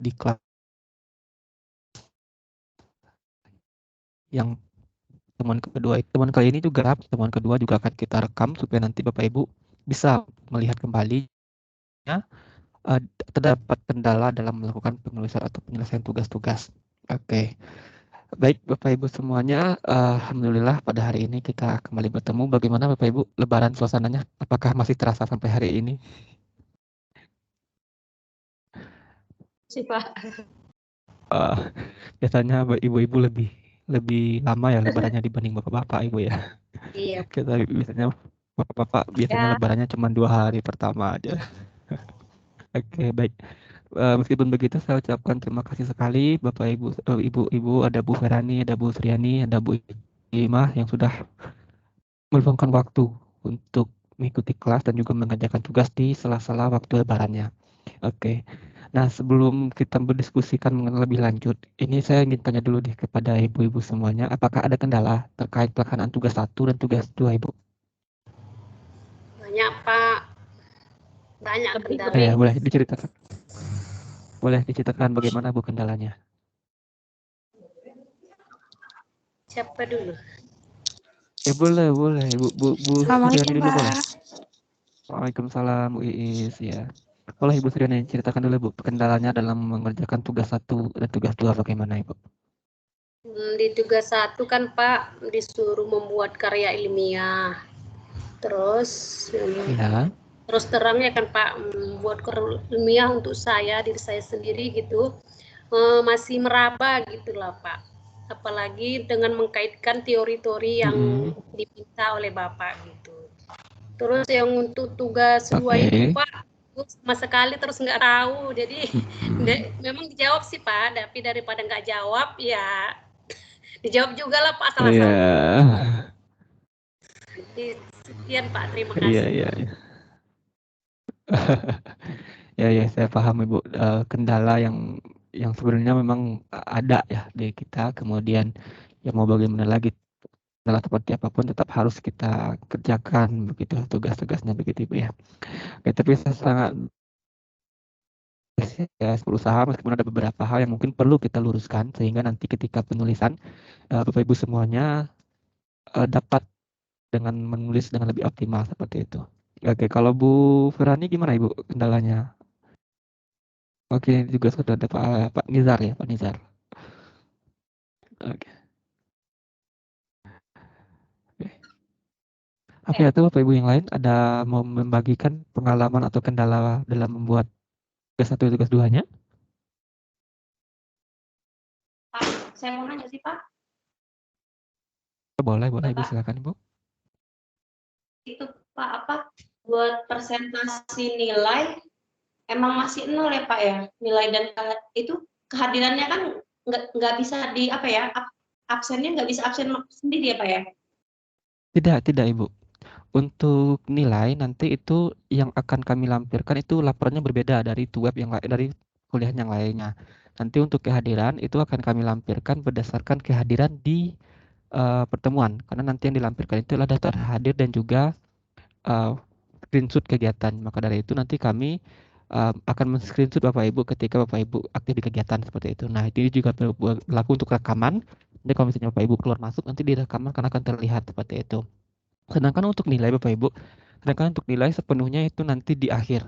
di kelas yang temuan kali ini juga, temuan kedua juga akan kita rekam supaya nanti Bapak Ibu bisa melihat kembali ya, terdapat kendala dalam melakukan penulisan atau penyelesaian tugas-tugas. Oke. Baik Bapak Ibu semuanya, alhamdulillah pada hari ini kita kembali bertemu. Bagaimana Bapak Ibu lebaran suasananya? Apakah masih terasa sampai hari ini? sih Pak. Biasanya ibu-ibu lebih lama ya lebarannya dibanding bapak-bapak Ibu ya. Iya. Kita biasanya bapak-bapak biasanya Ya. lebarannya cuma 2 hari pertama aja. Oke, baik. Meskipun begitu saya ucapkan terima kasih sekali Bapak Ibu, Ibu-ibu, ada Bu Ferani, ada Bu Sriani, ada Bu Imah yang sudah meluangkan waktu untuk mengikuti kelas dan juga mengerjakan tugas di sela-sela waktu lebarannya. Oke. Nah, sebelum kita berdiskusikan lebih lanjut, ini saya ingin tanya dulu deh kepada ibu-ibu semuanya, apakah ada kendala terkait pelaksanaan tugas 1 dan tugas 2, Ibu? Banyak Pak. Banyak kendala. Ya, boleh diceritakan. Boleh diceritakan bagaimana Bu kendalanya? Siapa dulu? Boleh. Bu Suryani Assalamualaikum dulu boleh? Pak. Waalaikumsalam Bu Iis, ya. Boleh Ibu Suryani ceritakan dulu Bu, kendalanya dalam mengerjakan tugas 1 dan tugas 2 bagaimana Ibu? Di tugas 1 kan Pak disuruh membuat karya ilmiah. Terus Ya. terus terang ya kan Pak, membuat karya ilmiah untuk diri saya sendiri gitu, masih meraba gitulah Pak. Apalagi dengan mengkaitkan teori-teori yang diminta oleh Bapak gitu. Terus yang untuk tugas 2 itu Pak, sama sekali terus nggak tahu. Jadi memang dijawab sih Pak, tapi daripada nggak jawab ya dijawab juga lah Pak salah-salah. Sekian Pak, terima kasih. Iya. Ya, saya paham Ibu, kendala yang sebenarnya memang ada ya di kita, kemudian ya mau bagaimana lagi, kendala seperti apapun tetap harus kita kerjakan begitu tugas-tugasnya begitu Ibu ya. Oke, tapi saya sangat ya berusaha meskipun ada beberapa hal yang mungkin perlu kita luruskan sehingga nanti ketika penulisan Bapak Ibu semuanya dapat dengan menulis dengan lebih optimal seperti itu. Oke, kalau Bu Firani gimana Ibu kendalanya? Oke, juga sudah ada Pak Nizar ya, Pak Nizar. Oke. Oke, atau Bapak Ibu yang lain ada mau membagikan pengalaman atau kendala dalam membuat tugas 1 tugas 2-nya? Pak, saya mau nanya sih Pak. Boleh Ibu, silakan Ibu. Itu Pak buat presentasi nilai emang masih 0 ya Pak ya, nilai dan itu kehadirannya kan nggak bisa absennya nggak bisa absen sendiri ya Pak ya? Tidak Ibu. Untuk nilai nanti itu yang akan kami lampirkan itu laporannya berbeda dari web yang lain, dari kuliah yang lainnya. Nanti untuk kehadiran itu akan kami lampirkan berdasarkan kehadiran di pertemuan, karena nanti yang dilampirkan itu adalah daftar hadir dan juga screenshot kegiatan. Maka dari itu nanti kami akan men-screenshot Bapak Ibu ketika Bapak Ibu aktif di kegiatan seperti itu. Nah, ini juga berlaku untuk rekaman. Jadi kalau misalnya Bapak Ibu keluar masuk nanti di rekaman karena akan terlihat seperti itu. Sedangkan untuk nilai Bapak Ibu, sepenuhnya itu nanti di akhir.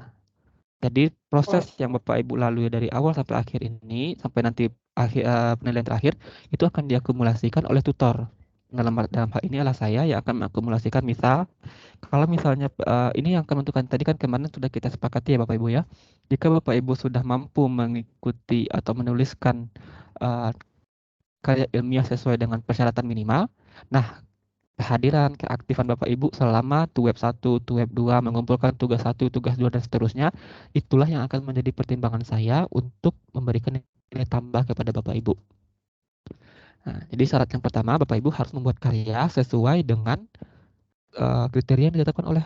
Jadi proses yang Bapak Ibu lalui dari awal sampai akhir ini, sampai nanti penilaian terakhir, itu akan diakumulasikan oleh tutor. Dalam hal ini adalah saya yang akan mengakumulasikan, misal kalau misalnya ini yang akan menentukan tadi kan kemarin sudah kita sepakati ya Bapak Ibu ya. Jika Bapak Ibu sudah mampu mengikuti atau menuliskan karya ilmiah sesuai dengan persyaratan minimal, nah kehadiran, keaktifan Bapak Ibu selama web 1, web 2, mengumpulkan tugas 1, tugas 2, dan seterusnya, itulah yang akan menjadi pertimbangan saya untuk memberikan nilai tambah kepada Bapak Ibu. Nah, jadi syarat yang pertama, Bapak Ibu harus membuat karya sesuai dengan kriteria yang ditetapkan oleh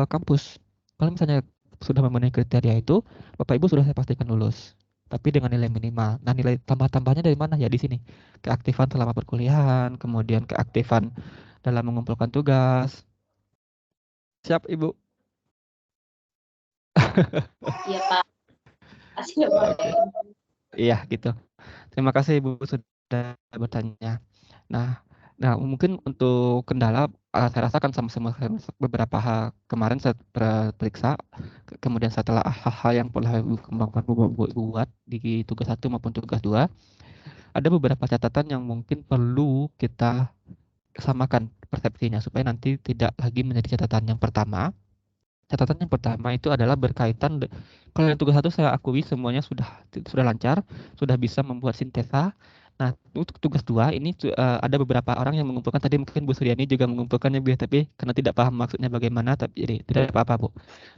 kampus. Kalau misalnya sudah memenuhi kriteria itu, Bapak Ibu sudah saya pastikan lulus. Tapi dengan nilai minimal. Nah, nilai tambah-tambahnya dari mana? Ya di sini. Keaktifan selama perkuliahan, kemudian keaktifan dalam mengumpulkan tugas. Siap, Ibu? Iya Pak. Kasih ya Pak. Oke. Iya gitu. Terima kasih Ibu sudah bertanya. Nah, mungkin untuk kendala saya rasakan sama beberapa hal kemarin saya periksa, kemudian setelah hal-hal yang pernah Ibu kembangkan buat di tugas 1 maupun tugas 2, ada beberapa catatan yang mungkin perlu kita samakan persepsinya supaya nanti tidak lagi menjadi catatan yang pertama. Catatan yang pertama itu adalah berkaitan kalau yang tugas 1 saya akui semuanya sudah lancar, sudah bisa membuat sintesa. Nah, untuk tugas 2 ini ada beberapa orang yang mengumpulkan tadi mungkin Bu Suryani juga mengumpulkannya tapi karena tidak paham maksudnya bagaimana tapi jadi tidak apa-apa, Bu.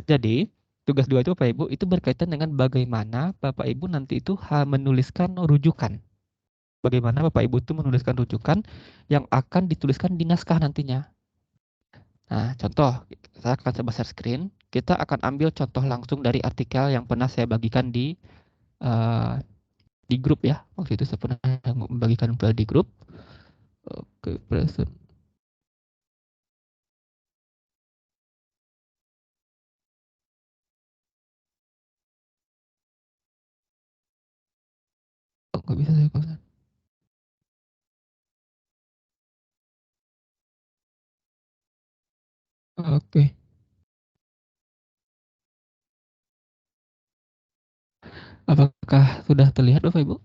Jadi, tugas 2 itu Bapak Ibu itu berkaitan dengan bagaimana Bapak Ibu nanti itu menuliskan rujukan. Bagaimana Bapak Ibu itu menuliskan rujukan yang akan dituliskan di naskah nantinya. Nah, contoh, saya akan coba share screen. Kita akan ambil contoh langsung dari artikel yang pernah saya bagikan uh, di grup ya. Waktu itu saya pernah membagikan di grup. Oke, present. Oh, nggak bisa saya kosan. Oke. Apakah sudah terlihat Bapak Ibu?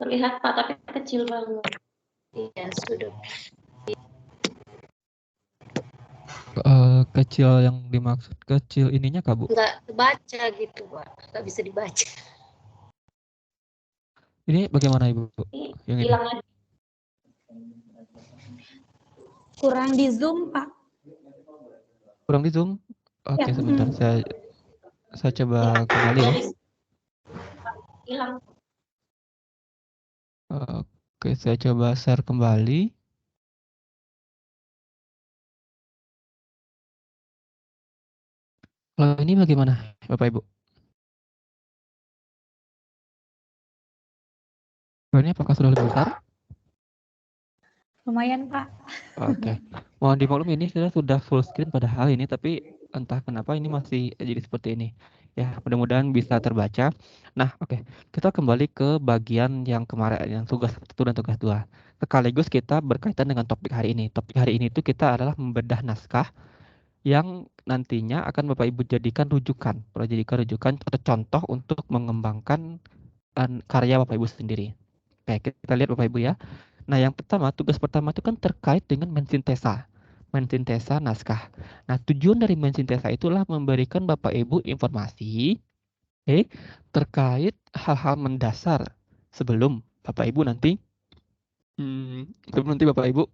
Terlihat Pak, tapi kecil banget. Iya, sudah. Kecil yang dimaksud kecil ininya Kak Bu? Nggak baca gitu, Pak. Nggak bisa dibaca. Ini bagaimana Ibu? Yang ini? Hilang lagi. Kurang di zoom, Pak. Kurang di zoom? Oke, sebentar. Saya coba kembali ya. Hilang. Oke, saya coba share kembali. Kalau ini bagaimana Bapak Ibu? Ini apakah sudah lebih besar? Lumayan, Pak. Oke. Mohon dimaklumi ini sudah full screen padahal ini, tapi entah kenapa ini masih jadi seperti ini. Ya, mudah-mudahan bisa terbaca. Nah, oke. Kita kembali ke bagian yang kemarin, yang tugas 1 dan tugas 2. Sekaligus kita berkaitan dengan topik hari ini. Topik hari ini itu kita adalah membedah naskah yang nantinya akan Bapak Ibu jadikan rujukan. Jadikan rujukan atau contoh untuk mengembangkan karya Bapak Ibu sendiri. Oke, kita lihat Bapak Ibu ya. Nah, yang pertama, tugas pertama itu kan terkait dengan mensintesa. Mensintesa naskah. Nah, tujuan dari mensintesa itulah memberikan Bapak Ibu informasi terkait hal-hal mendasar sebelum Bapak Ibu nanti Bapak Ibu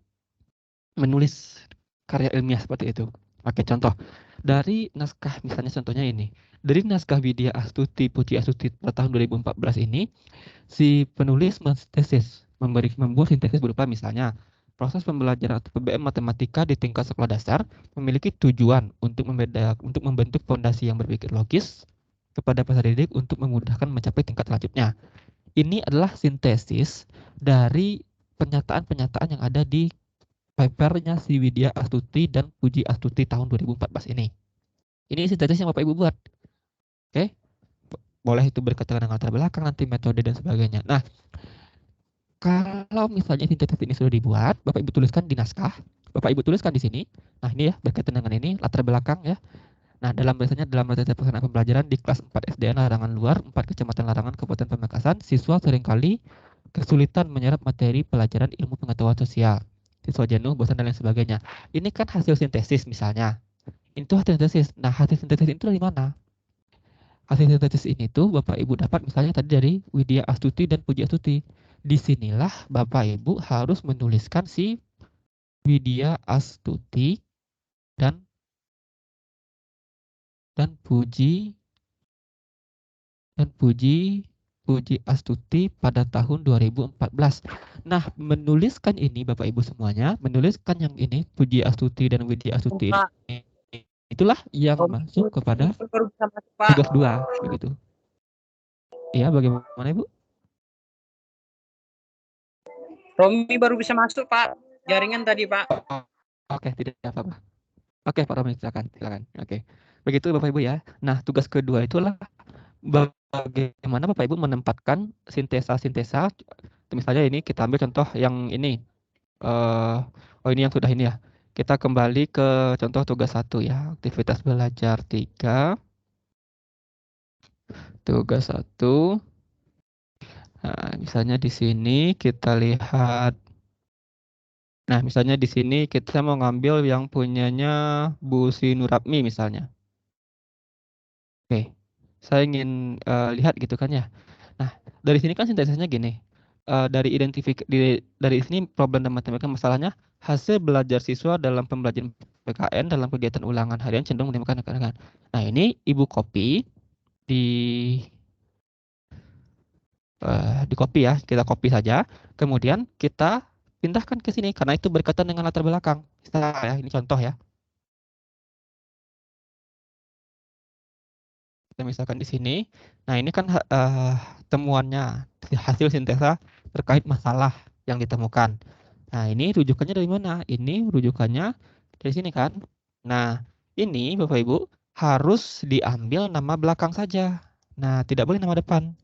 menulis karya ilmiah seperti itu. Oke, contoh dari naskah misalnya contohnya ini. Dari naskah Widya Astuti Puji Astuti pada tahun 2014 ini, si penulis membuat sintesis berupa misalnya proses pembelajaran atau PBM matematika di tingkat sekolah dasar memiliki tujuan untuk membentuk fondasi yang berpikir logis kepada peserta didik untuk memudahkan mencapai tingkat selanjutnya. Ini adalah sintesis dari pernyataan-pernyataan yang ada di papernya si Widya Astuti dan Puji Astuti tahun 2014 ini. Ini sintesis yang Bapak Ibu buat. Oke? Boleh itu berkaitan dengan latar belakang, nanti metode dan sebagainya. Nah, kalau misalnya sintesis ini sudah dibuat, Bapak Ibu tuliskan di naskah, Bapak Ibu tuliskan di sini. Nah, ini ya berkaitan dengan ini latar belakang ya. Nah, biasanya dalam metode pelaksanaan pembelajaran di kelas 4 SDN Larangan Luar, 4 Kecamatan Larangan, Kabupaten Pamekasan, siswa seringkali kesulitan menyerap materi pelajaran ilmu pengetahuan sosial. Siswa jenuh, bosan dan lain sebagainya. Ini kan hasil sintesis misalnya. Itu hasil sintesis. Nah, hasil sintesis itu dari mana? Hasil sintesis ini tuh Bapak Ibu dapat misalnya tadi dari Widya Astuti dan Puji Astuti. Disinilah Bapak Ibu harus menuliskan si Widya Astuti dan Puji Astuti pada tahun 2014. Nah, menuliskan ini Bapak Ibu semuanya, menuliskan yang ini Puji Astuti dan Widya Astuti ini, itulah yang masuk kepada tugas 2 begitu. Iya, bagaimana Ibu? Romi baru bisa masuk, Pak. Jaringan tadi, Pak. Oke, tidak apa-apa. Oke, Pak Romi, silakan. Oke. Begitu Bapak Ibu ya. Nah, tugas kedua itulah bagaimana Bapak Ibu menempatkan sintesa-sintesa. Misalnya ini kita ambil contoh yang ini. Oh ini yang sudah ini ya. Kita kembali ke contoh tugas 1 ya. Aktivitas belajar 3. Tugas 1. Nah, misalnya di sini kita lihat. Nah, misalnya di sini kita mau ngambil yang punyanya Bu Sinurapmi misalnya. Oke, saya ingin lihat gitu kan ya. Nah, dari sini kan sintesisnya gini. Dari sini problem dan matematika masalahnya hasil belajar siswa dalam pembelajaran PKN dalam kegiatan ulangan harian cenderung menimbulkan keanehan. Nah, ini Ibu copy di di copy ya, kita copy saja. Kemudian kita pindahkan ke sini karena itu berkaitan dengan latar belakang. Misalnya ya, ini contoh ya. Kita misalkan di sini. Nah, ini kan temuannya, hasil sintesa terkait masalah yang ditemukan. Nah, ini rujukannya dari mana? Ini rujukannya dari sini kan. Nah, ini Bapak Ibu harus diambil nama belakang saja. Nah, tidak boleh nama depan.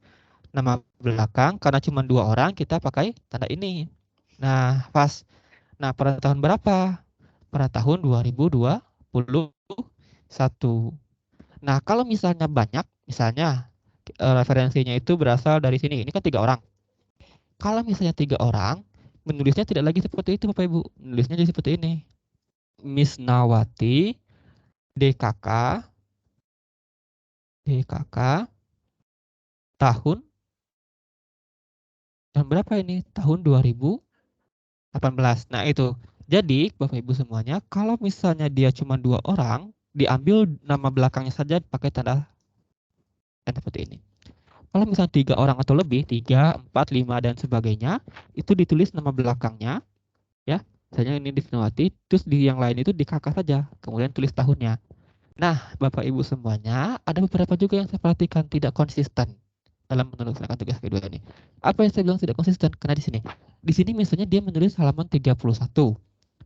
Nama belakang karena cuma 2 orang kita pakai tanda ini. Nah, pas. Nah, pada tahun berapa? Pada tahun 2021. Nah, kalau misalnya banyak, misalnya referensinya itu berasal dari sini. Ini kan 3 orang. Kalau misalnya 3 orang, menulisnya tidak lagi seperti itu Bapak Ibu. Menulisnya jadi seperti ini. Miss Nawati, DKK, tahun berapa ini? Tahun 2018. Nah, itu. Jadi, Bapak Ibu semuanya, kalau misalnya dia cuma 2 orang, diambil nama belakangnya saja pakai tanda seperti ini. Kalau misalnya 3 orang atau lebih, 3, 4, 5, dan sebagainya, itu ditulis nama belakangnya, ya. Misalnya ini di Sinawati, terus di yang lain itu di kakak saja, kemudian tulis tahunnya. Nah, Bapak Ibu semuanya, ada beberapa juga yang saya perhatikan tidak konsisten dalam menuliskan tugas kedua ini. Apa yang saya bilang tidak konsisten? Karena di sini misalnya dia menulis halaman 31,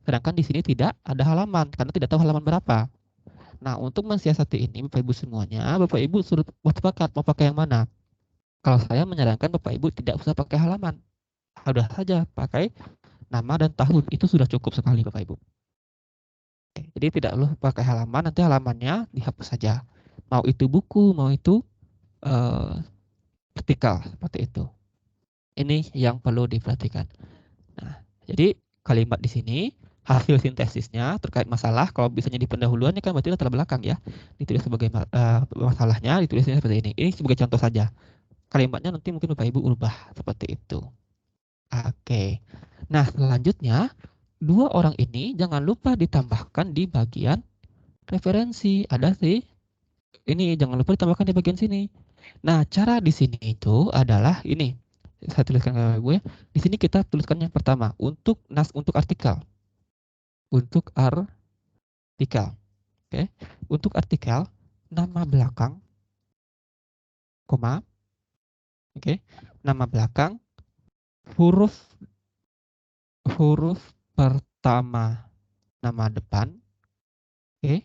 sedangkan di sini tidak ada halaman, karena tidak tahu halaman berapa. Nah, untuk mensiasati ini, Bapak Ibu semuanya, Bapak Ibu suruh buat sepakat, mau pakai yang mana? Kalau saya menyarankan Bapak Ibu tidak usah pakai halaman. Sudah saja pakai nama dan tahun. Itu sudah cukup sekali Bapak Ibu. Jadi tidak perlu pakai halaman, nanti halamannya dihapus saja. Mau itu buku, mau itu artikel, seperti itu. Ini yang perlu diperhatikan. Nah, jadi kalimat di sini, hasil sintesisnya terkait masalah, kalau misalnya di pendahuluan ini kan berarti latar belakang ya. Ditulis sebagai masalahnya, ditulisnya seperti ini. Ini sebagai contoh saja. Kalimatnya nanti mungkin Bapak Ibu ubah seperti itu. Oke. Nah, selanjutnya 2 orang ini jangan lupa ditambahkan di bagian referensi. Ada sih. Ini jangan lupa ditambahkan di bagian sini. Nah, cara di sini itu adalah ini. Saya tuliskan ke gue. Di sini kita tuliskan yang pertama untuk artikel. Untuk artikel. Oke. Untuk artikel nama belakang koma. Oke. Nama belakang huruf pertama nama depan. Oke.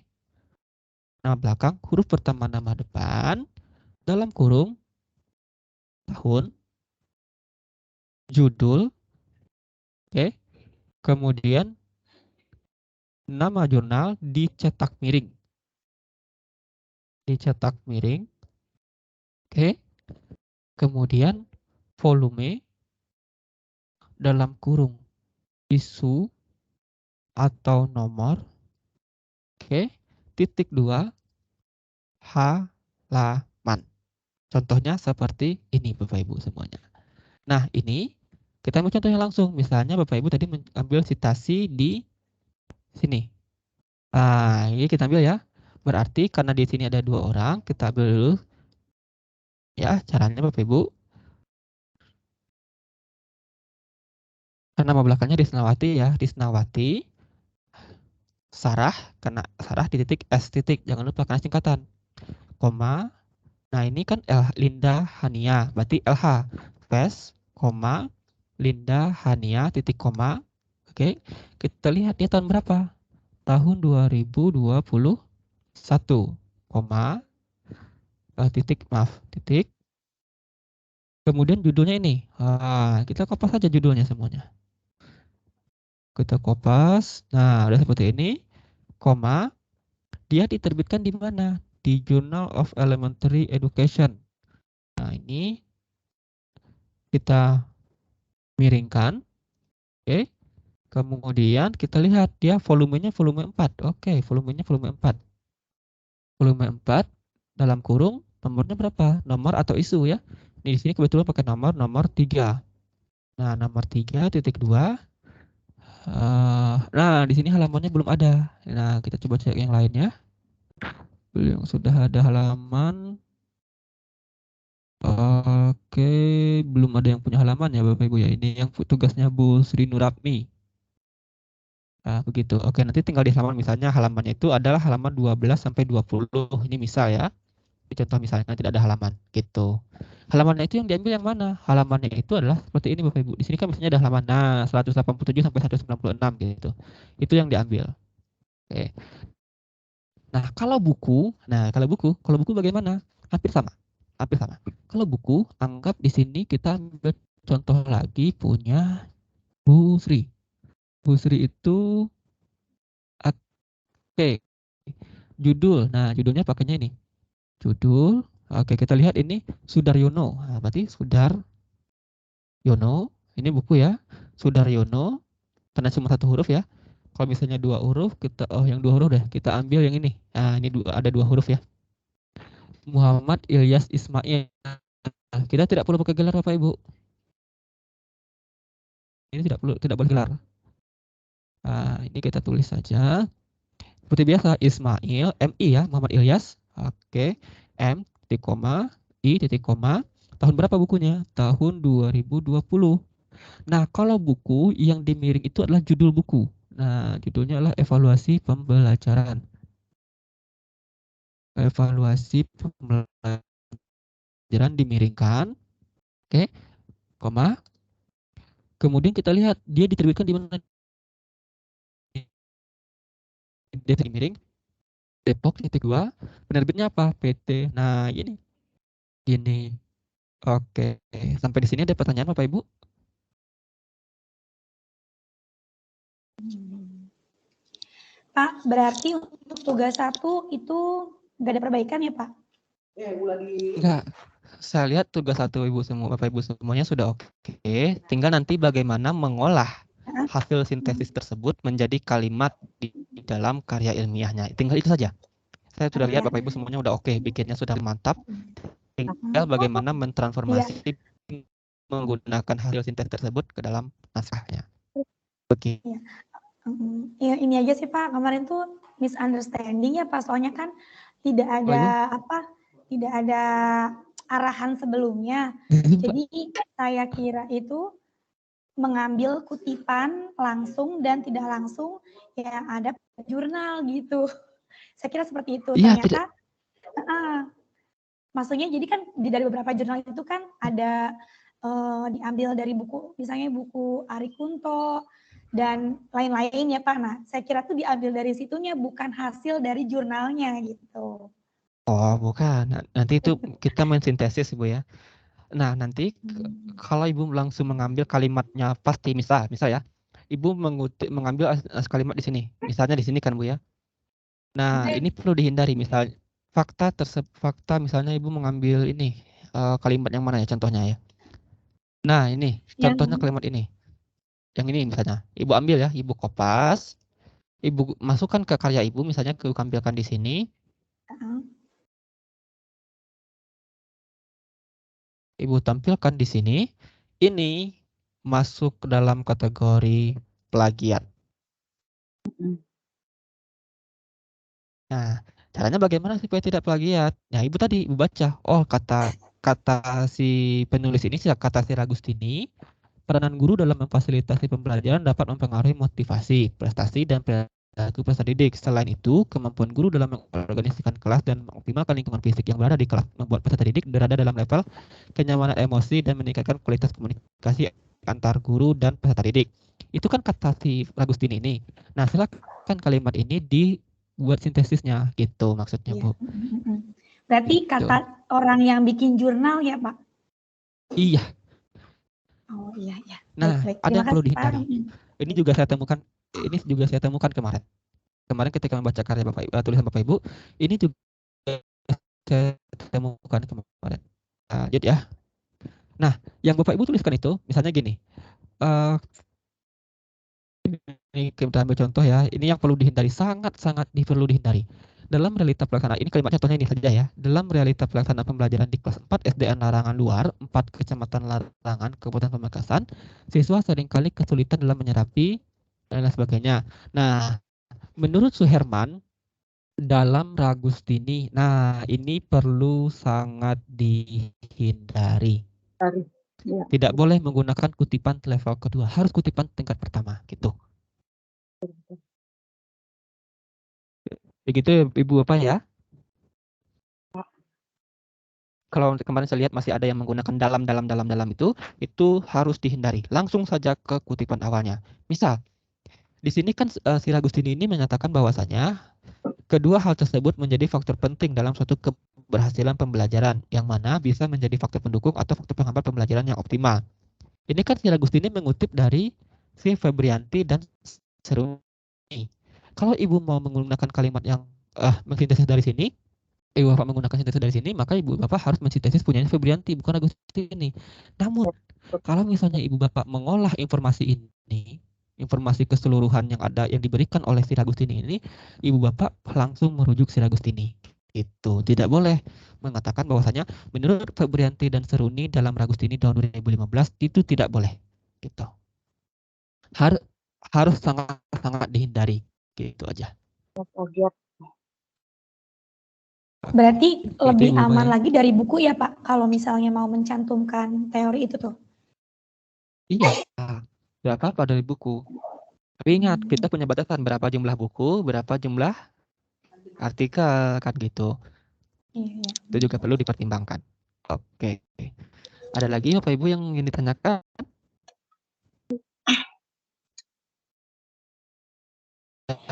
Nama belakang, huruf pertama nama depan, dalam kurung, tahun, judul, oke. Kemudian nama jurnal dicetak miring. Dicetak miring. Oke. Kemudian volume dalam kurung isu atau nomor. Oke. Titik 2 halaman. Contohnya seperti ini Bapak Ibu semuanya. Nah, ini kita ambil contohnya langsung. Misalnya Bapak Ibu tadi mengambil citasi di sini. Nah, ini kita ambil ya. Berarti karena di sini ada 2 orang, kita ambil dulu. Ya, caranya Bapak Ibu. Nama belakangnya Risnawati ya, Risnawati. Sarah, karena Sarah di titik S titik, jangan lupa karena singkatan. Koma. Nah, ini kan Linda Hania, berarti LH. Space, koma, Linda Hania titik koma. Oke. Kita lihat dia tahun berapa? Tahun 2021, koma. titik. Kemudian judulnya ini. Kita kopas saja judulnya semuanya. Kita kopas. Nah, udah seperti ini. Koma. Dia diterbitkan di mana? Di Journal of Elementary Education. Nah, ini kita miringkan. Oke. Kemudian kita lihat dia volumenya volume 4. Oke, volumenya volume 4. Volume 4 dalam kurung nomornya berapa? Nomor atau isu ya. Di sini kebetulan pakai nomor 3. Nah, nomor 3.2. Nah, di sini halamannya belum ada. Nah, kita coba cek yang lainnya. Yang sudah ada halaman. Oke, belum ada yang punya halaman ya Bapak Ibu ya. Ini yang tugasnya Bu Sri Nurapmi. Nah, begitu. Oke, nanti tinggal di halaman misalnya halamannya itu adalah halaman 12 sampai 20. Ini misal ya. Ini contoh misalnya tidak ada halaman gitu. Halamannya itu yang diambil yang mana? Halamannya itu adalah seperti ini Bapak Ibu. Di sini kan misalnya ada halaman 187 sampai 196 gitu. Itu yang diambil. Oke. Nah, kalau buku bagaimana? Hampir sama. Kalau buku, anggap di sini kita ambil contoh lagi punya Bu Sri. Bu Sri itu oke. Judul. Nah, judulnya pakainya ini. Judul. Oke, kita lihat ini Sudaryono. Nah, berarti Sudaryono. Ini buku ya. Sudaryono. Karena cuma satu huruf ya. Kalau misalnya 2 huruf, yang 2 huruf deh. Kita ambil yang ini. Nah, ini ada 2 huruf ya. Muhammad Ilyas Ismail. Kita tidak perlu pakai gelar Bapak Ibu. Ini tidak boleh gelar. Nah, ini kita tulis saja. Seperti biasa, Ismail, MI ya, Muhammad Ilyas. Oke, M, titik koma, I, titik koma. Tahun berapa bukunya? Tahun 2020. Nah, kalau buku yang dimiring itu adalah judul buku. Nah, judulnya adalah Evaluasi Pembelajaran. Evaluasi pembelajaran dimiringkan. Oke, koma. Kemudian kita lihat dia diterbitkan di mana? Dia miring. Depok titik 2. Penerbitnya apa? PT. Nah, ini. Oke, sampai di sini ada pertanyaan Bapak Ibu? Pak, berarti untuk tugas 1 itu nggak ada perbaikan ya Pak? Enggak. Saya lihat tugas 1 Ibu semua, Bapak Ibu semuanya sudah oke. Tinggal nanti bagaimana mengolah hasil sintesis tersebut menjadi kalimat di dalam karya ilmiahnya. Tinggal itu saja. Saya sudah lihat Bapak Ibu semuanya udah oke, bikinnya sudah mantap. Tinggal bagaimana mentransformasi menggunakan hasil sintesis tersebut ke dalam naskahnya. Begitu. Ya, ini aja sih Pak, kemarin tuh misunderstanding ya Pak, soalnya kan tidak ada tidak ada arahan sebelumnya. Jadi saya kira itu mengambil kutipan langsung dan tidak langsung yang ada jurnal gitu. Saya kira seperti itu. Ya, ternyata maksudnya jadi kan dari beberapa jurnal itu kan ada diambil dari buku, misalnya buku Ari Kunto dan lain-lain ya Pak. Nah, saya kira tuh diambil dari situnya, bukan hasil dari jurnalnya gitu. Oh, bukan. Nanti itu kita mensintesis Ibu ya. Nah, nanti kalau Ibu langsung mengambil kalimatnya pasti misal ya. Ibu mengambil kalimat di sini. Misalnya di sini kan Bu ya. Nah, ini perlu dihindari misal fakta misalnya Ibu mengambil ini kalimat yang mana ya contohnya ya. Nah, ini contohnya kalimat ini. Yang ini misalnya. Ibu ambil ya, Ibu kopas. Ibu masukkan ke karya Ibu misalnya tampilkan di sini. Ibu tampilkan di sini. Ini masuk dalam kategori plagiat. Nah, caranya bagaimana supaya tidak plagiat? Nah, Ibu tadi Ibu baca, oh kata si penulis ini, kata si Ragustini, peranan guru dalam memfasilitasi pembelajaran dapat mempengaruhi motivasi, prestasi, dan perilaku peserta didik. Selain itu, kemampuan guru dalam mengorganisasikan kelas dan mengoptimalkan lingkungan fisik yang berada di kelas membuat peserta didik berada dalam level kenyamanan emosi dan meningkatkan kualitas komunikasi antar guru dan peserta didik. Itu kan kata si Ragustini ini. Nah, silakan kalimat ini dibuat sintesisnya gitu maksudnya Bu. Berarti gitu. orang yang bikin jurnal ya, Pak? Iya. Oh iya, iya. Nah, Baik, baik. ada Terima yang perlu kasih, Pak. dihindari. Ini juga saya temukan kemarin. Kemarin ketika membaca karya tulisan Bapak Ibu, ini juga saya temukan kemarin. Jadi ya. Nah, yang Bapak Ibu tuliskan itu, misalnya gini. Ini kita ambil contoh ya. Ini yang perlu dihindari, sangat-sangat perlu dihindari. Dalam realita pelaksanaan, ini kalimat contohnya ini saja ya. Dalam realita pelaksanaan pembelajaran di kelas 4 SDN Larangan Luar, 4 Kecamatan Larangan, Kabupaten Pamekasan, siswa seringkali kesulitan dalam menyerapi dan lain sebagainya. Nah, menurut Suherman, dalam Ragustini, nah ini perlu sangat dihindari. Ya. Tidak boleh menggunakan kutipan level kedua, harus kutipan tingkat pertama, gitu. Begitu ya, Ibu Bapak ya. Kalau kemarin saya lihat masih ada yang menggunakan dalam itu harus dihindari. Langsung saja ke kutipan awalnya. Misal, di sini kan si Ragustini ini menyatakan bahwasanya kedua hal tersebut menjadi faktor penting dalam suatu keberhasilan pembelajaran, yang mana bisa menjadi faktor pendukung atau faktor penghambat pembelajaran yang optimal. Ini kan si Ragustini mengutip dari si Febrianti dan Seruni. Kalau Ibu mau menggunakan kalimat yang mensintesis dari sini, Ibu Bapak menggunakan sintesis dari sini, maka Ibu Bapak harus mensintesis punyanya Febrianti, bukan Agustini. Namun, kalau misalnya Ibu Bapak mengolah informasi ini, informasi keseluruhan yang ada yang diberikan oleh si Agustini ini, Ibu Bapak langsung merujuk si Agustini. Itu tidak boleh mengatakan bahwasanya menurut Febrianti dan Seruni dalam Agustini tahun 2015 itu tidak boleh. Gitu. Harus sangat dihindari. Gitu aja. Berarti lebih Ibu aman Bapak. lagi dari buku ya, Pak, kalau misalnya mau mencantumkan teori itu tuh. Iya, nggak apa-apa dari buku. Tapi ingat, kita punya batasan berapa jumlah buku, berapa jumlah artikel, kan gitu. Iya. Itu juga perlu dipertimbangkan. Oke. Ada lagi Bapak Ibu yang ingin ditanyakan?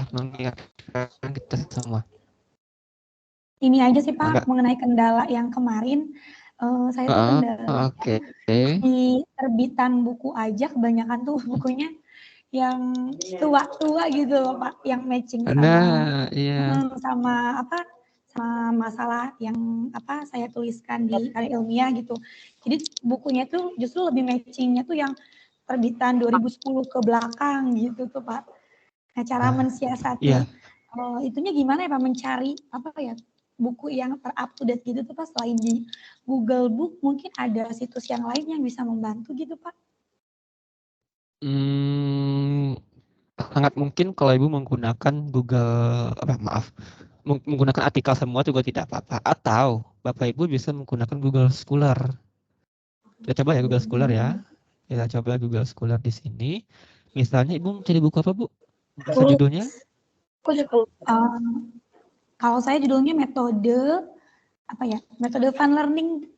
Mengingatkan kita semua. Ini aja sih Pak, Enggak. mengenai kendala yang kemarin, saya tuh kendala di terbitan buku aja, kebanyakan tuh bukunya yang tua-tua gitu loh Pak, yang matching sama sama apa, sama masalah yang apa saya tuliskan di karya ilmiah gitu. Jadi bukunya tuh justru lebih matchingnya tuh yang terbitan 2010 ke belakang gitu tuh Pak. Nah, cara mensiasati itunya gimana ya Pak, mencari apa ya, buku yang ter-up to date gitu tuh Pak, selain di Google Book mungkin ada situs yang lain yang bisa membantu gitu Pak? Sangat mungkin kalau Ibu menggunakan Google, menggunakan artikel semua juga tidak apa-apa. Atau Bapak Ibu bisa menggunakan Google Scholar. Kita coba ya Google Scholar ya. Kita coba Google Scholar di sini. Misalnya Ibu mencari buku apa Bu? Judulnya? Kalau saya judulnya metode fun learning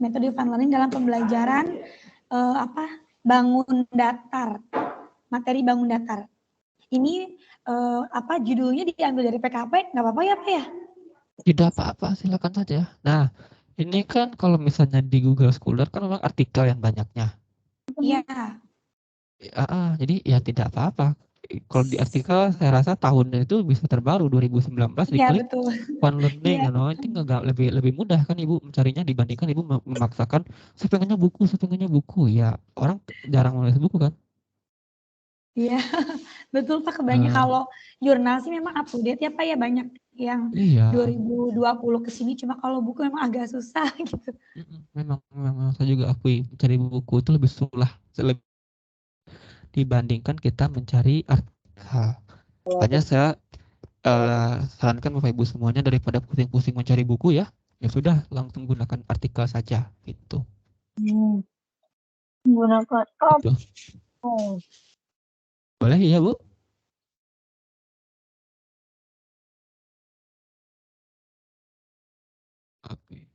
dalam pembelajaran bangun datar, materi bangun datar. Ini judulnya diambil dari PKP, nggak apa-apa ya Pak ya? Tidak apa-apa, silakan saja. Nah, ini kan kalau misalnya di Google Scholar kan memang artikel yang banyaknya. Iya. Jadi ya tidak apa-apa. Kalau di artikel saya rasa tahunnya itu bisa terbaru 2019 diklik fun learning, itu nggak lebih mudah kan Ibu mencarinya dibandingkan Ibu memaksakan saya pengennya buku ya, orang jarang menulis buku kan. Iya, betul Pak, kebanyakan kalau jurnal sih memang up to date ya Pak ya, banyak yang 2020 ke sini, cuma kalau buku memang agak susah gitu. Memang saya juga akui mencari buku itu lebih susah dibandingkan kita mencari artikel. Makanya saya sarankan Bapak Ibu semuanya daripada pusing-pusing mencari buku ya sudah langsung gunakan artikel saja gitu. Gunakan gitu. Boleh ya Bu? Oke.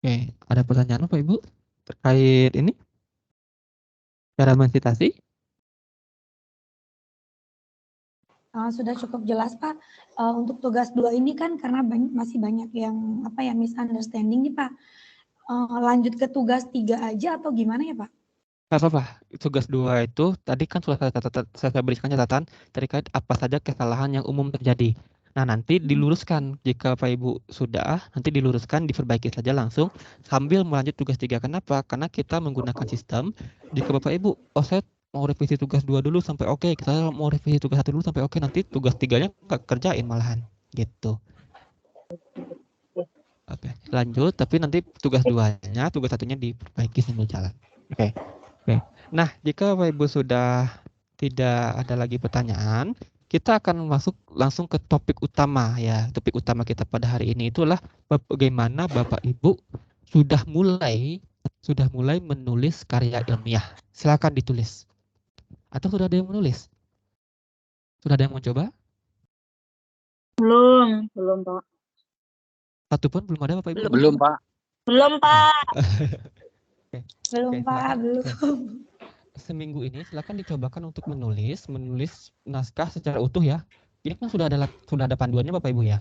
Oke, ada pertanyaan Bapak Ibu terkait ini? Cara mensitasi? sudah cukup jelas Pak. Untuk tugas 2 ini kan karena masih banyak yang misunderstanding nih Pak. Lanjut ke tugas 3 aja atau gimana ya Pak? Nggak apa-apa. Tugas 2 itu tadi kan sudah saya berikan catatan terkait apa saja kesalahan yang umum terjadi. Nah, nanti diluruskan jika Bapak Ibu sudah, nanti diluruskan, diperbaiki saja langsung sambil melanjut tugas 3. Kenapa? Karena kita menggunakan sistem jika Bapak Ibu, saya mau revisi tugas 2 dulu sampai oke, saya mau revisi tugas 1 dulu sampai oke, nanti tugas 3-nya nggak kerjain malahan. Gitu. Oke, lanjut, tapi nanti tugas 2-nya, tugas 1-nya diperbaiki sambil jalan. Oke. Nah, jika Bapak Ibu sudah tidak ada lagi pertanyaan, kita akan masuk langsung ke topik utama ya. Topik utama kita pada hari ini itulah bagaimana Bapak Ibu sudah mulai menulis karya ilmiah. Silakan ditulis. Atau sudah ada yang menulis? Sudah ada yang mencoba? Belum Pak. Satu pun belum ada Bapak Ibu? Belum, Pak. Belum Pak. Belum Pak, belum. Seminggu ini silakan dicobakan untuk menulis naskah secara utuh ya. Ini kan sudah ada panduannya Bapak Ibu ya.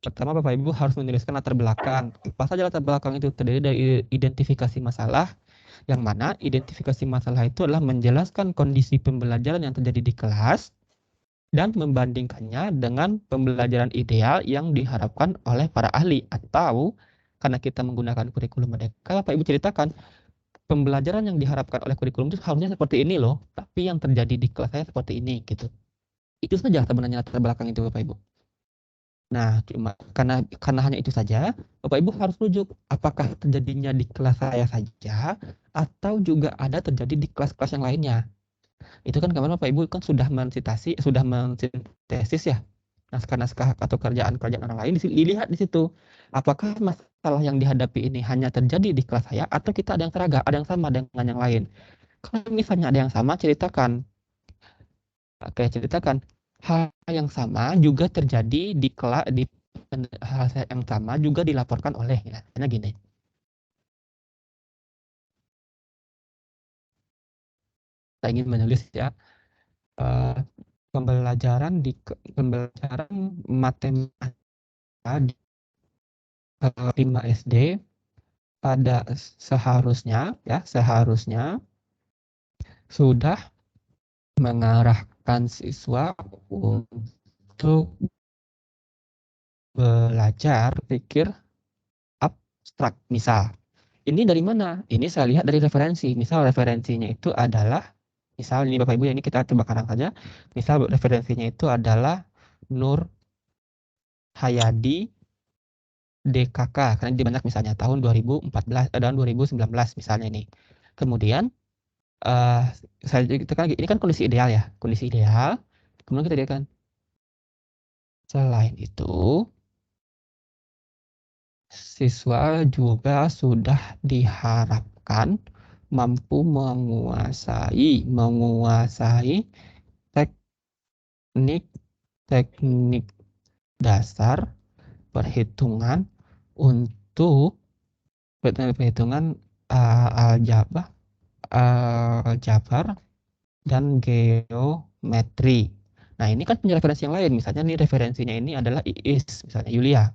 Pertama Bapak Ibu harus menuliskan latar belakang. Apa saja latar belakang itu? Terdiri dari identifikasi masalah, yang mana identifikasi masalah itu adalah menjelaskan kondisi pembelajaran yang terjadi di kelas dan membandingkannya dengan pembelajaran ideal yang diharapkan oleh para ahli. Atau karena kita menggunakan kurikulum Merdeka, Bapak Ibu ceritakan pembelajaran yang diharapkan oleh kurikulum itu harusnya seperti ini loh, tapi yang terjadi di kelas saya seperti ini gitu. Itu saja sebenarnya latar belakang itu Bapak Ibu. Nah, cuma karena hanya itu saja, Bapak Ibu harus rujuk apakah terjadinya di kelas saya saja atau juga ada terjadi di kelas-kelas yang lainnya. Itu kan kemarin Bapak Ibu kan sudah mensintesis ya naskah-naskah atau kerjaan-kerjaan orang lain, dilihat di situ. Apakah masalah yang dihadapi ini hanya terjadi di kelas saya atau kita ada yang seragam, ada yang sama dengan yang lain. Kalau misalnya ada yang sama, ceritakan. Oke, ceritakan. Hal yang sama juga terjadi di kelas, hal yang sama juga dilaporkan oleh, ya. Hanya gini. Saya ingin menulis ya. Pembelajaran matematika di 5 SD pada seharusnya sudah mengarahkan siswa untuk belajar pikir abstrak. Misal, ini dari mana? Ini saya lihat dari referensi. Misal referensinya itu adalah, misal ini Bapak Ibu, ini kita coba karang saja. Misal referensinya itu adalah Nur Hayadi DKK, karena di banyak misalnya tahun 2019 misalnya ini. Kemudian ini kan kondisi ideal ya, kondisi ideal. Kemudian kita lihat kan, selain itu siswa juga sudah diharapkan mampu menguasai teknik dasar perhitungan untuk perhitungan aljabar dan geometri. Nah, ini kan punya referensi yang lain. Misalnya nih referensinya ini adalah IIS, misalnya Yulia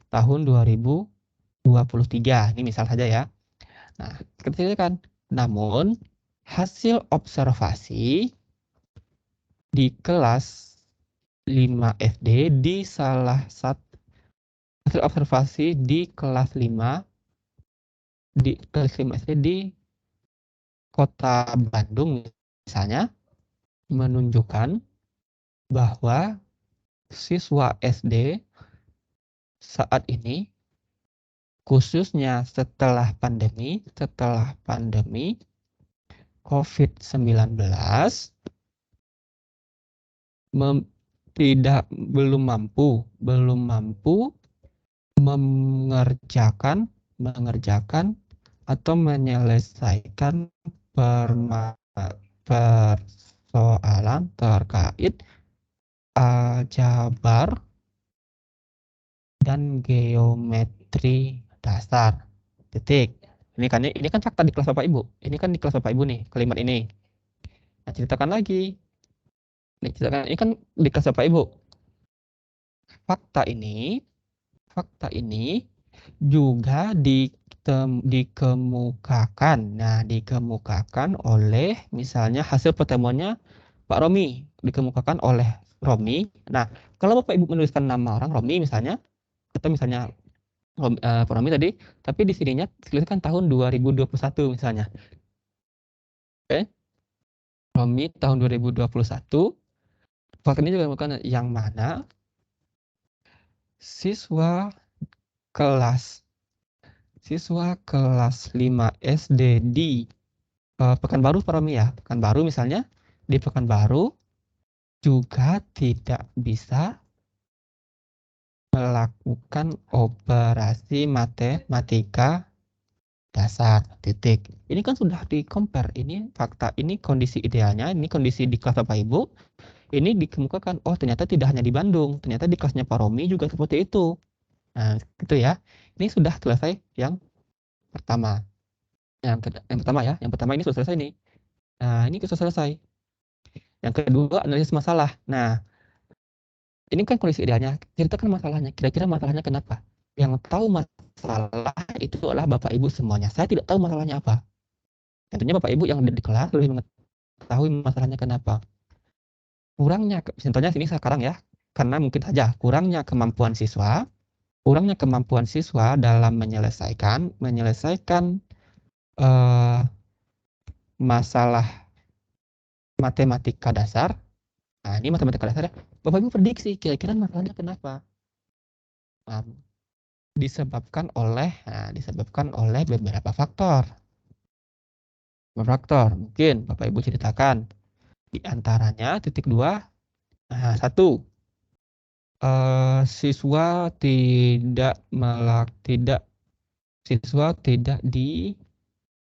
tahun 2023. Ini misal saja ya. Nah, kita kan, namun hasil observasi di kelas 5 SD di salah satu hasil observasi di kelas 5 SD di Kota Bandung misalnya menunjukkan bahwa siswa SD saat ini, khususnya setelah pandemi COVID-19, belum mampu mengerjakan atau menyelesaikan persoalan terkait aljabar dan geometri dasar. Titik. Ini kan fakta di kelas Bapak Ibu. Ini kan di kelas Bapak Ibu nih, kalimat ini. Nah, ceritakan lagi. Ini kan di kelas Bapak Ibu. Fakta ini juga dikemukakan. Nah, dikemukakan oleh misalnya hasil pertemuannya Pak Romi, dikemukakan oleh Romi. Nah, kalau Bapak Ibu menuliskan nama orang Romi misalnya, atau misalnya Pak Romi tadi, tapi di sininya tuliskan tahun 2021 misalnya. Oke. Romi tahun 2021. Fakta ini juga bukan yang mana siswa kelas 5 SD di Pekanbaru, Pak Romi ya. Pekanbaru misalnya, di Pekanbaru juga tidak bisa melakukan operasi matematika dasar, titik. Ini kan sudah di-compare, ini fakta, ini kondisi idealnya, ini kondisi di kelas Bapak Ibu, ini dikemukakan, oh ternyata tidak hanya di Bandung, ternyata di kelasnya Pak Romi juga seperti itu. Nah, gitu ya. Ini sudah selesai yang pertama. Yang pertama ini sudah selesai nih. Nah, ini sudah selesai. Yang kedua, analisis masalah. Nah, ini kan kondisi idealnya. Ceritakan masalahnya. Kira-kira masalahnya kenapa? Yang tahu masalah itu adalah Bapak Ibu semuanya. Saya tidak tahu masalahnya apa. Tentunya Bapak Ibu yang ada di kelas lebih mengetahui masalahnya kenapa. Kurangnya, contohnya sini sekarang ya, karena mungkin saja kurangnya kemampuan siswa dalam menyelesaikan masalah matematika dasar. Nah, ini matematika dasar ya. Bapak Ibu prediksi kira-kira masalahnya kenapa? Nah, disebabkan oleh beberapa faktor. Mungkin Bapak Ibu ceritakan. Di antaranya titik 2. Nah, 1. Siswa tidak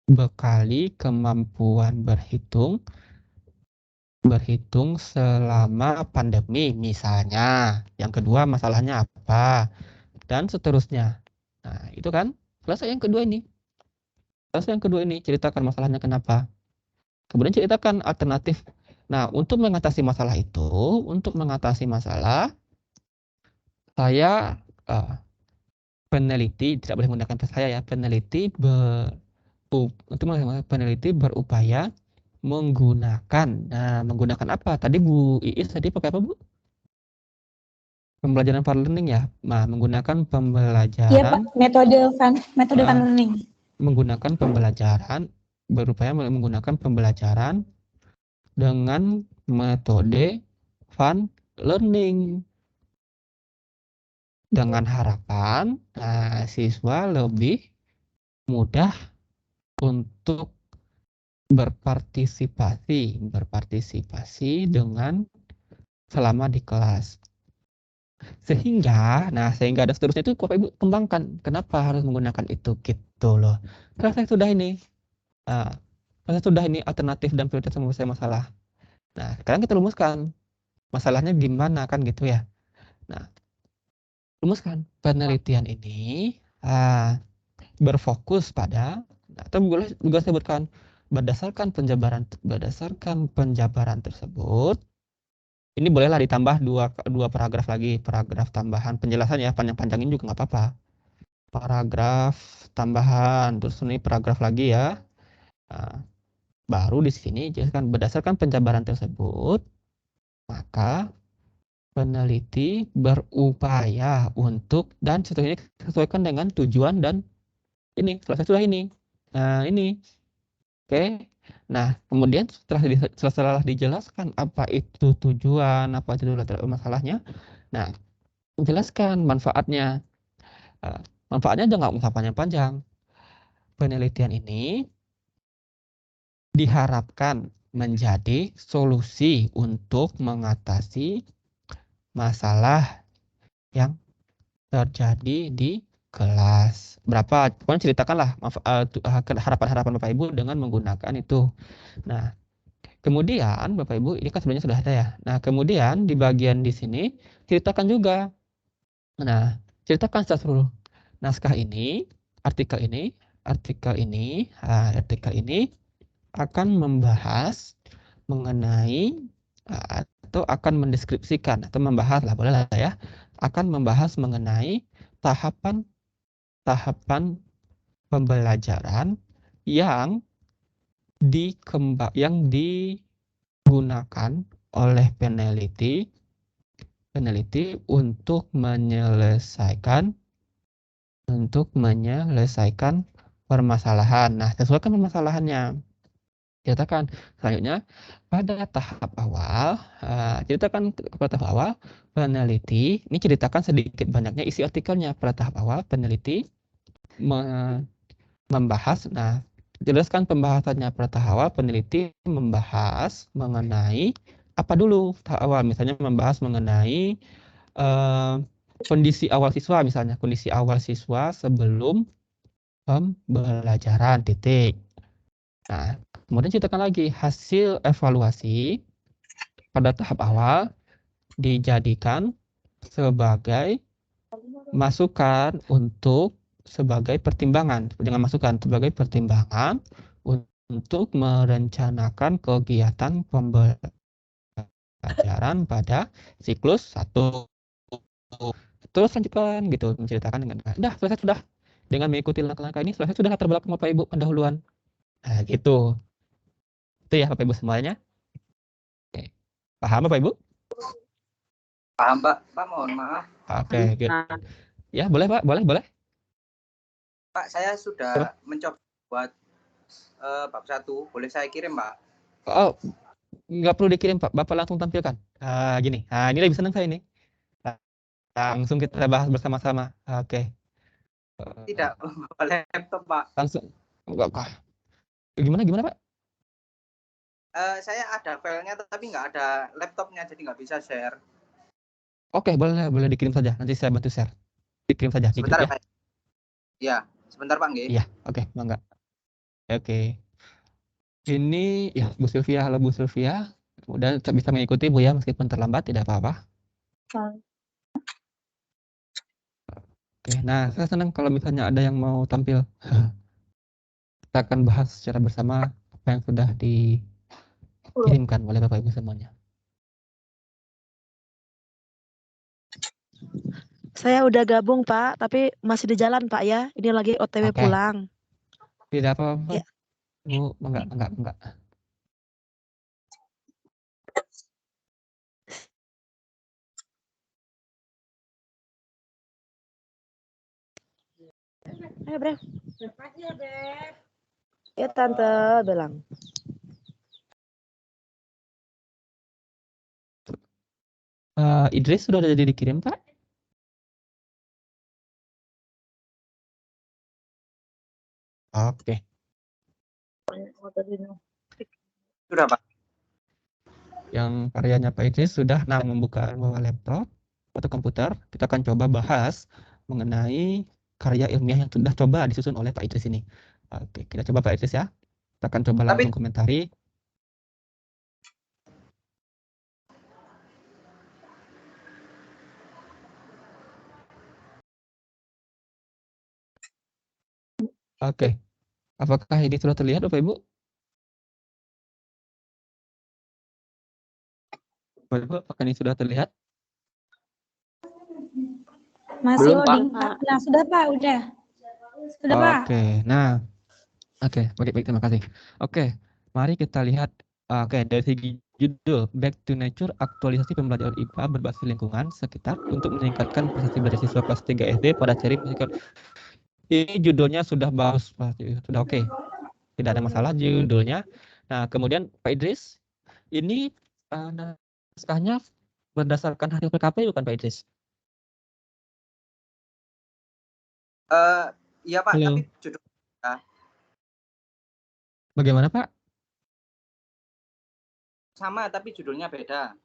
dibekali kemampuan berhitung selama pandemi misalnya. Yang kedua masalahnya apa? Dan seterusnya. Nah, itu kan selesai yang kedua ini. Ceritakan masalahnya kenapa. Kemudian ceritakan alternatif. Nah, untuk mengatasi masalah, saya peneliti, tidak boleh menggunakan saya ya, peneliti berupaya menggunakan apa? Tadi Bu Iis tadi pakai apa, Bu? Pembelajaran fun learning ya. Nah, menggunakan pembelajaran. Iya, Pak. Metode fun learning. Berupaya menggunakan pembelajaran dengan metode fun learning. Dengan harapan siswa lebih mudah untuk berpartisipasi dengan selama di kelas. Sehingga ada seterusnya itu Bapak Ibu kembangkan. Kenapa harus menggunakan itu gitu loh. Selesai sudah ini. Alternatif dan prioritas menyelesaikan masalah. Nah, sekarang kita rumuskan. Masalahnya gimana kan gitu ya. Nah, rumuskan. Penelitian ini berfokus pada, atau boleh juga sebutkan, berdasarkan penjabaran tersebut, ini bolehlah ditambah dua paragraf lagi, paragraf tambahan penjelasan ya, panjang-panjangin juga nggak apa-apa. Paragraf tambahan, terus ini paragraf lagi ya. Baru di sini jelaskan berdasarkan penjabaran tersebut, maka peneliti berupaya untuk, dan seterusnya sesuaikan dengan tujuan dan ini, sudah ini. Nah, ini. Oke. Nah, kemudian setelah dijelaskan apa itu tujuan, apa itu masalahnya. Nah, jelaskan manfaatnya. Manfaatnya jangan usah panjang-panjang. Penelitian ini diharapkan menjadi solusi untuk mengatasi masalah yang terjadi di kelas. Berapa? Pokoknya ceritakanlah harapan-harapan Bapak Ibu dengan menggunakan itu. Nah, kemudian Bapak Ibu, ini kan sebenarnya sudah ada ya. Nah, kemudian di bagian di sini ceritakan juga. Nah, ceritakan secara seluruh. Naskah ini, artikel ini akan membahas mengenai atau akan mendeskripsikan atau membahas lah, boleh lah ya, akan membahas mengenai tahapan pembelajaran yang digunakan oleh peneliti untuk menyelesaikan permasalahan. Nah, sesuaikan permasalahannya. Ceritakan selanjutnya pada tahap awal, peneliti ini ceritakan sedikit banyaknya isi artikelnya. Pada tahap awal peneliti membahas, nah jelaskan pembahasannya. Pada tahap awal peneliti membahas mengenai apa dulu tahap awal, misalnya membahas mengenai kondisi awal siswa, misalnya kondisi awal siswa sebelum pembelajaran titik. Nah, kemudian ceritakan lagi hasil evaluasi pada tahap awal dijadikan sebagai masukan sebagai pertimbangan untuk merencanakan kegiatan pembelajaran pada siklus 1. Terus lanjutkan gitu, menceritakan dengan selesai sudah. Dengan mengikuti langkah-langkah ini selesai sudah latar belakang Bapak Ibu pendahuluan. Nah, gitu. Itu ya Bapak Ibu semuanya. Oke. Paham Bapak Ibu? Paham, Pak. Pak, mohon maaf. Oke, gitu. Ya, boleh Pak, boleh. Pak, saya sudah mencoba buat bab 1. Boleh saya kirim, Pak? Oh, nggak perlu dikirim Pak. Bapak langsung tampilkan. Gini. Ini lebih senang saya ini. Langsung kita bahas bersama-sama. Oke. Tidak, bawa laptop, Pak. Langsung. Gimana Pak? Saya ada filenya tapi nggak ada laptopnya, jadi nggak bisa share. Oke, boleh dikirim saja. Nanti saya bantu share. Dikirim saja. Sebentar, ya. Pak. Ya, sebentar Pak, nggih. Iya, oke, mangga. Oke. Ini ya Bu Sylvia, halo Bu Sylvia. Udah bisa mengikuti Bu ya, meskipun terlambat tidak apa-apa. Oke, nah saya senang kalau misalnya ada yang mau tampil. Kita akan bahas secara bersama apa yang sudah dikirimkan oleh Bapak Ibu semuanya. Saya udah gabung Pak, tapi masih di jalan Pak ya. Ini lagi OTW pulang. Tidak apa-apa. Ya. Bu, enggak. Ayo Bre. Ya Tante bilang. Idris sudah jadi dikirim Pak? Oke. Sudah Pak. Yang karyanya Pak Idris sudah membuka laptop atau komputer. Kita akan coba bahas mengenai karya ilmiah yang sudah coba disusun oleh Pak Idris ini. Oke, kita coba Pak Idris ya. Kita akan coba langsung komentari. Oke. Apakah ini sudah terlihat Bapak Ibu? Bapak Ibu, apakah ini sudah terlihat? Masih loading Pak. Nah, sudah Pak, udah. Sudah Pak. Oke, nah. Oke, baik, terima kasih. Oke, mari kita lihat. Oke, dari segi judul Back to Nature, aktualisasi pembelajaran IPA berbasis lingkungan sekitar untuk meningkatkan prestasi belajar siswa kelas 3 SD pada seri musikal. Ini judulnya sudah bagus, sudah oke. Tidak ada masalah judulnya. Nah, kemudian Pak Idris, ini naskahnya berdasarkan hasil PKP bukan Pak Idris? Iya Pak, Halo. tapi judul Bagaimana Pak? sama tapi judulnya beda.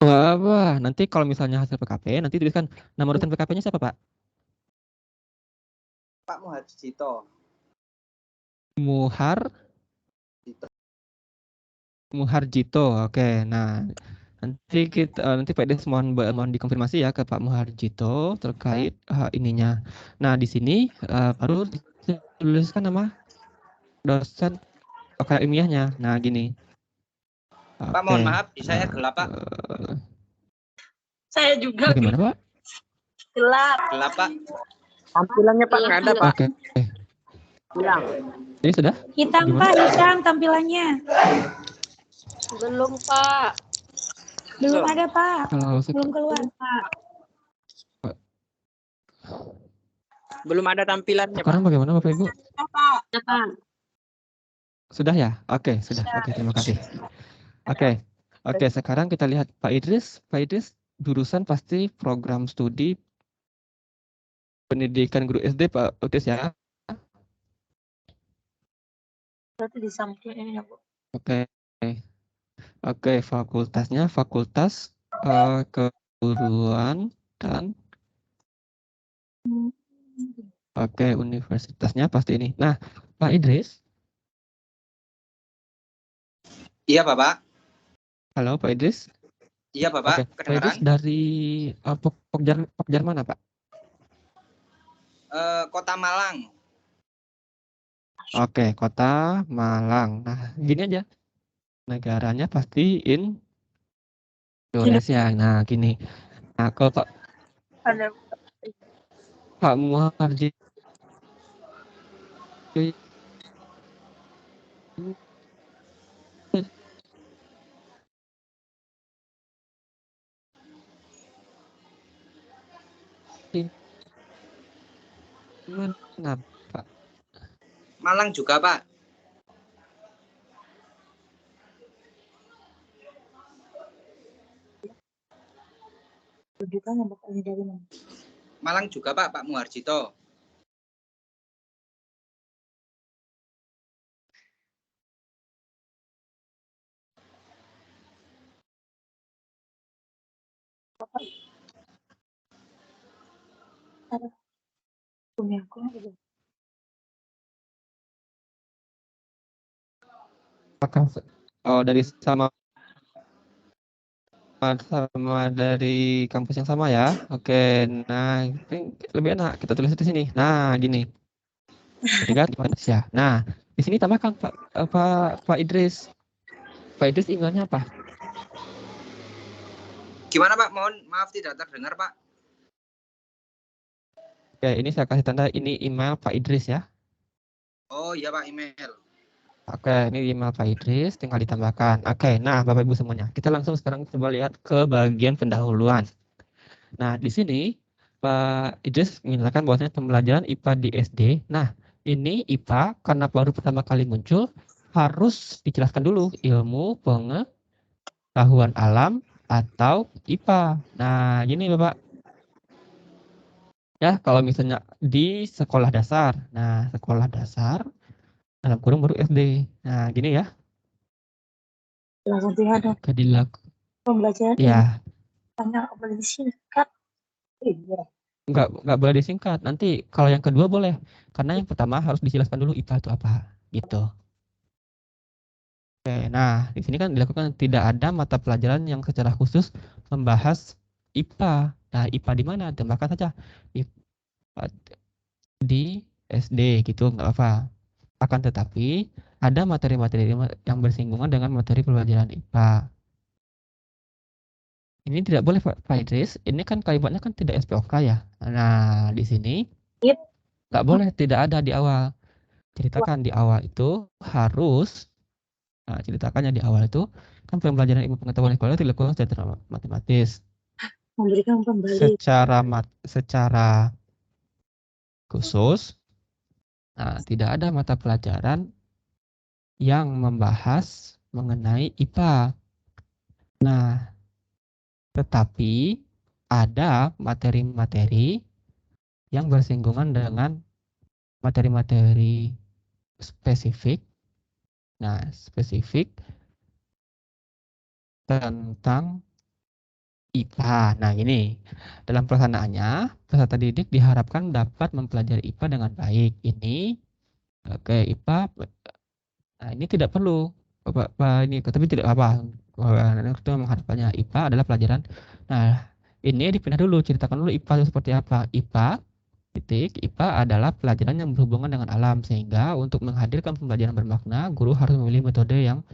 Wah, nanti kalau misalnya hasil PKP, nanti tuliskan nama rutin PKP-nya siapa Pak? Pak Muharjito. Muharjito. Oke, nah nanti Pak Des mohon dikonfirmasi ya ke Pak Muharjito terkait ininya. Nah, di sini baru tuliskan nama dosen karya ilmiahnya. Nah, gini. Pak, mohon maaf, di saya gelap, Pak. Saya juga Bagaimana, Pak? gelap. Gelap, Pak. Tampilannya Pak nggak ada Pak. Oke. Hilang. Ini sudah? Hitam Gimana? Pak, hitam tampilannya. Belum, Pak. Belum ada Pak, Kalau belum keluar. Belum ada tampilannya Pak. sekarang bagaimana Bapak Ibu? Pak. Sudah ya? Oke, sudah. Oke, terima kasih. Oke, sekarang kita lihat Pak Idris. Pak Idris, jurusan pasti program studi pendidikan guru SD Pak Idris ya? Berarti di samping ini ya, Bu. Oke, fakultasnya fakultas keguruan dan universitasnya pasti ini. Nah, Pak Idris. Iya, Bapak. Halo, Pak Idris. Iya, Bapak. Oke, Pak Idris Kedengaran? dari Pokjar mana, Pak? Kota Malang. Oke, Kota Malang. Nah, gini aja. Negaranya pasti Indonesia. Nah, gini. Nah, kalau Ada Pak Muharji mana, Pak? Malang juga, Pak. rujukannya bukannya dari mana? Malang juga, Pak Muharjito. Punya aku ada. Apakah dari sama dari kampus yang sama ya? Oke, nah ini lebih enak kita tulis di sini. Nah, gini. Pendidikan Indonesia. Nah, di sini tambahkan Pak Idris. Pak Idris emailnya apa? Gimana, Pak? Mohon maaf tidak terdengar, Pak. Oke, ini saya kasih tanda ini email Pak Idris ya. Oh iya, Pak, email. Oke, ini email Pak Idris, tinggal ditambahkan. Oke, nah Bapak Ibu semuanya, kita langsung sekarang coba lihat ke bagian pendahuluan. Nah, di sini Pak Idris menyatakan bahwasanya pembelajaran IPA di SD. Nah, ini IPA karena baru pertama kali muncul, harus dijelaskan dulu ilmu pengetahuan alam atau IPA. Nah, gini Bapak. Ya, kalau misalnya di sekolah dasar. Nah, sekolah dasar dalam kurung baru SD. Nah, gini ya. Nanti ada pembelajaran Ya, hanya boleh disingkat. Iya. nggak boleh disingkat. Nanti kalau yang kedua boleh. Karena yang pertama harus dijelaskan dulu IPA itu apa. Gitu. Oke, nah di sini kan dilakukan tidak ada mata pelajaran yang secara khusus membahas IPA. Nah, IPA di mana? Tambahkan saja IPA di SD gitu, nggak apa. Akan tetapi ada materi-materi yang bersinggungan dengan materi pelajaran IPA. Ini tidak boleh Pak Idris. Ini kan kalimatnya kan tidak SPOK ya. Nah, di sini nggak boleh, tidak ada di awal. Ceritakan di awal itu harus. Nah, ceritakannya di awal itu kan pembelajaran ilmu pengetahuan sekolah itu dilakukan secara matematis. Memberikan kembali. Secara khusus, nah, tidak ada mata pelajaran yang membahas mengenai IPA. Nah, tetapi ada materi-materi yang bersinggungan dengan materi-materi spesifik. Nah, spesifik tentang IPA. Nah, ini dalam pelaksanaannya peserta didik diharapkan dapat mempelajari IPA dengan baik. Ini oke IPA. Nah, ini tidak perlu Bapak ini, tapi tidak apa. Itu menghadapannya IPA adalah pelajaran. Nah, ini dipindah dulu, ceritakan dulu IPA itu seperti apa. IPA adalah pelajaran yang berhubungan dengan alam, sehingga untuk menghadirkan pembelajaran bermakna, guru harus memilih metode yang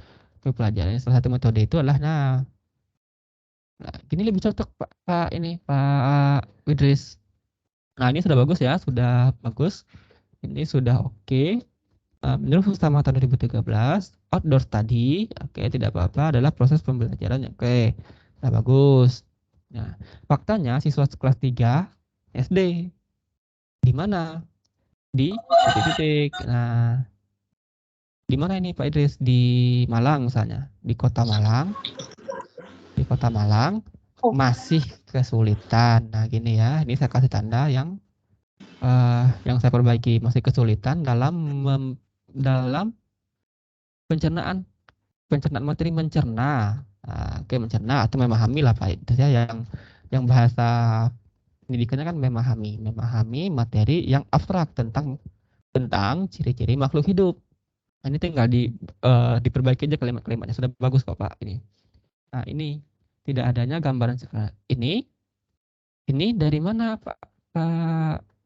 pembelajaran. Salah satu metode itu adalah ini lebih cocok Pak Idris. Nah, ini sudah bagus ya, sudah bagus. Ini sudah oke. Menurut Ustama tahun 2013, outdoor study, oke, tidak apa-apa, adalah proses pembelajaran yang oke, sudah bagus. Nah, faktanya siswa kelas 3 SD di mana? Di titik-titik. Nah, di mana ini Pak Idris? Di Malang misalnya, di Kota Malang. Di Kota Malang masih kesulitan. Nah, gini ya, ini saya kasih tanda yang saya perbaiki, masih kesulitan dalam pencernaan materi, mencerna. Oke, mencerna atau memahami lah Pak Idris ya, yang bahasa pendidikannya kan memahami materi yang abstrak tentang ciri-ciri makhluk hidup. Nah, ini tinggal diperbaiki aja kalimat-kalimatnya, sudah bagus kok Pak ini. Nah, ini tidak adanya gambaran ini dari mana Pak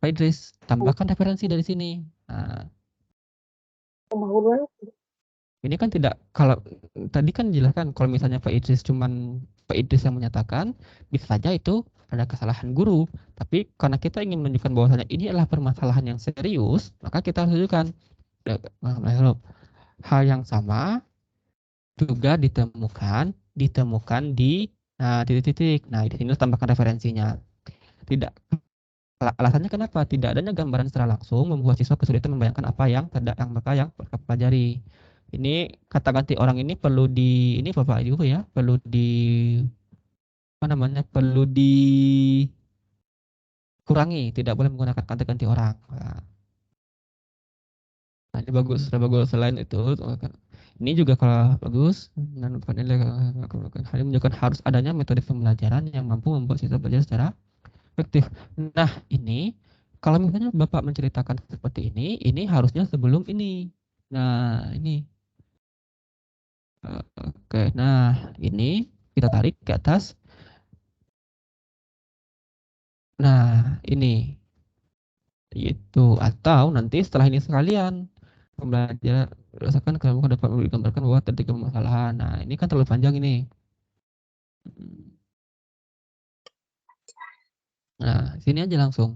Idris? Tambahkan referensi dari sini. Nah, ini kan tidak, kalau tadi kan jelaskan kalau misalnya Pak Idris yang menyatakan, bisa saja itu ada kesalahan guru. Tapi karena kita ingin menunjukkan bahwasanya ini adalah permasalahan yang serius, maka kita harus tunjukkan hal yang sama juga ditemukan di titik-titik. Nah, di sini tambahkan referensinya. Alasannya kenapa? Tidak adanya gambaran secara langsung membuat siswa kesulitan membayangkan apa yang mereka pelajari. Ini kata ganti orang ini perlu ini Bapak Ibu ya, perlu dikurangi, tidak boleh menggunakan kata ganti orang. Nah, ini bagus, sudah bagus. Selain itu, ini juga kalau bagus, dan hal ini menunjukkan harus adanya metode pembelajaran yang mampu membuat siswa belajar secara efektif. Nah, ini kalau misalnya Bapak menceritakan seperti ini harusnya sebelum ini. Nah, ini. Oke, nah ini kita tarik ke atas. Nah, ini. Itu, atau nanti setelah ini sekalian pembelajaran berdasarkan kelompok dapat digambarkan bahwa terjadi permasalahan. Nah, ini kan terlalu panjang ini. Nah, sini aja langsung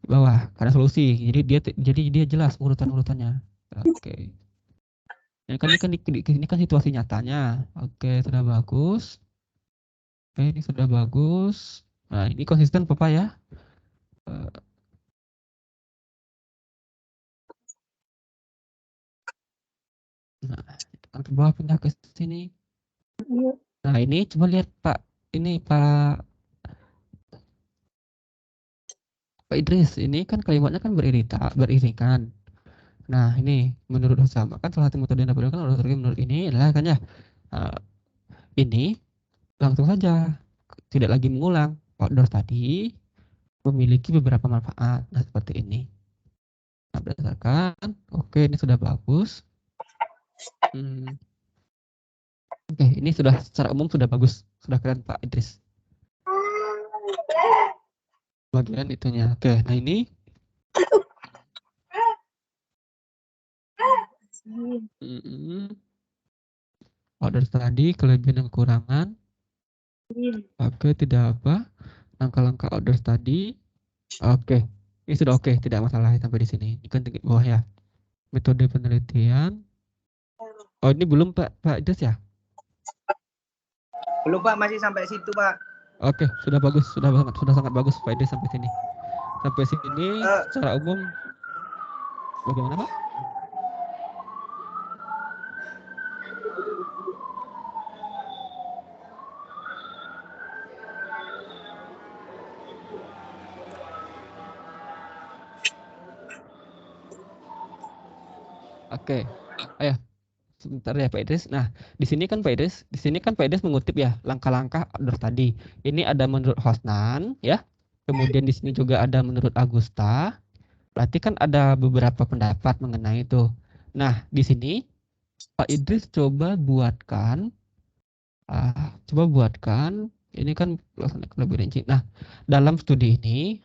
di bawah karena solusi. Jadi dia jelas urutan-urutannya. Oke. Ini kan situasi nyatanya. Oke, sudah bagus. Oke, ini sudah bagus. Nah, ini konsisten Bapak ya. Nah, tekan ke bawah, pindah ke sini. Nah, ini coba lihat Pak. Ini Pak Idris. Ini kan kalimatnya kan beriringan. Nah, ini menurut Usama kan salah satu metode yang digunakan menurut ini adalah kan ya. Ini langsung saja, tidak lagi mengulang. Outdoor tadi memiliki beberapa manfaat. Nah, seperti ini. Nah, berdasarkan, oke, ini sudah bagus. Oke, ini sudah secara umum sudah bagus, sudah keren Pak Idris. Bagian itunya. Oke, nah ini. Order tadi, kelebihan dan kekurangan. Oke, tidak apa. Langkah-langkah order tadi. Oke, ini sudah oke, tidak masalah sampai di sini. Ini kan tinggi bawah ya. Metode penelitian. Oh, ini belum Pak Idris ya? Belum Pak, masih sampai situ Pak. Oke, sudah bagus, sudah sangat bagus Pak Idris sampai sini. Sampai sini secara umum bagaimana Pak? Oke, ayo sebentar ya Pak Idris. Nah, di sini kan Pak Idris mengutip ya langkah-langkah order tadi. Ini ada menurut Hosnan ya. Kemudian di sini juga ada menurut Agusta. Berarti kan ada beberapa pendapat mengenai itu. Nah, di sini Pak Idris coba buatkan ini kan lebih rinci. Nah, dalam studi ini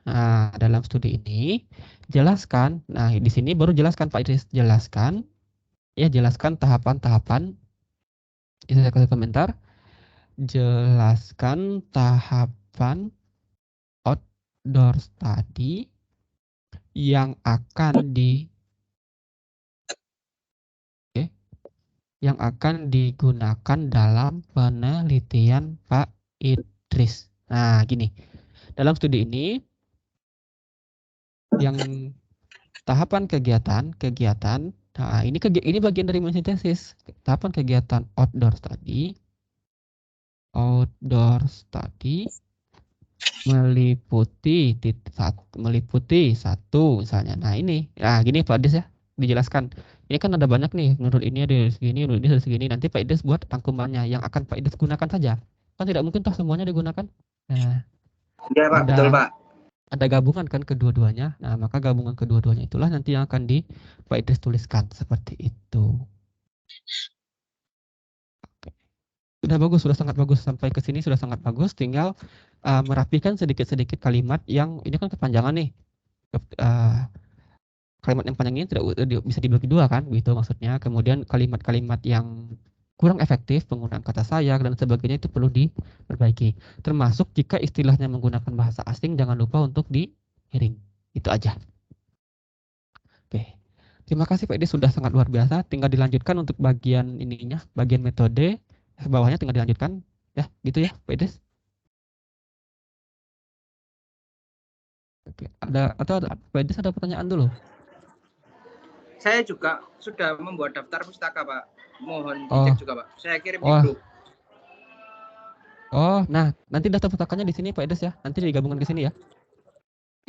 jelaskan. Nah, di sini baru jelaskan Pak Idris, jelaskan tahapan-tahapan Saya kasih komentar. Jelaskan tahapan outdoor study yang akan digunakan dalam penelitian Pak Idris. Nah, gini. Dalam studi ini yang tahapan kegiatan, nah ini bagian dari sintesis. Tahapan kegiatan outdoor study meliputi satu misalnya. Nah, ini. Nah, gini Pak Idris ya, dijelaskan. Ini kan ada banyak nih, menurut ini ada segini, menurut ini ada segini. Nanti Pak Idris buat rangkumannya yang akan Pak Idris gunakan saja. Kan tidak mungkin toh semuanya digunakan. Nah, Iya Pak, betul Pak. ada gabungan kan kedua-duanya. Nah, maka gabungan kedua-duanya itulah nanti yang akan Pak Idris tuliskan seperti itu. Oke. Sudah sangat bagus. Sampai ke sini sudah sangat bagus. Tinggal merapikan sedikit-sedikit kalimat yang ini kan kepanjangan nih. Kalimat yang panjang ini tidak bisa dibagi dua kan, begitu maksudnya. Kemudian kalimat-kalimat yang kurang efektif, penggunaan kata saya dan sebagainya itu perlu diperbaiki. Termasuk jika istilahnya menggunakan bahasa asing, jangan lupa untuk di-hearing. Itu aja. Oke. Terima kasih Pak Idris, sudah sangat luar biasa. Tinggal dilanjutkan untuk bagian ininya, bagian metode. Bawahnya tinggal dilanjutkan. Ya, gitu ya Pak Idris. Oke. Pak Idris ada pertanyaan dulu? Saya juga sudah membuat daftar pustaka Pak. Mohon dicek juga Pak. Saya kirim di grup. Oh, nah nanti daftar pustakanya di sini Pak Idris ya. Nanti digabungkan ke sini ya.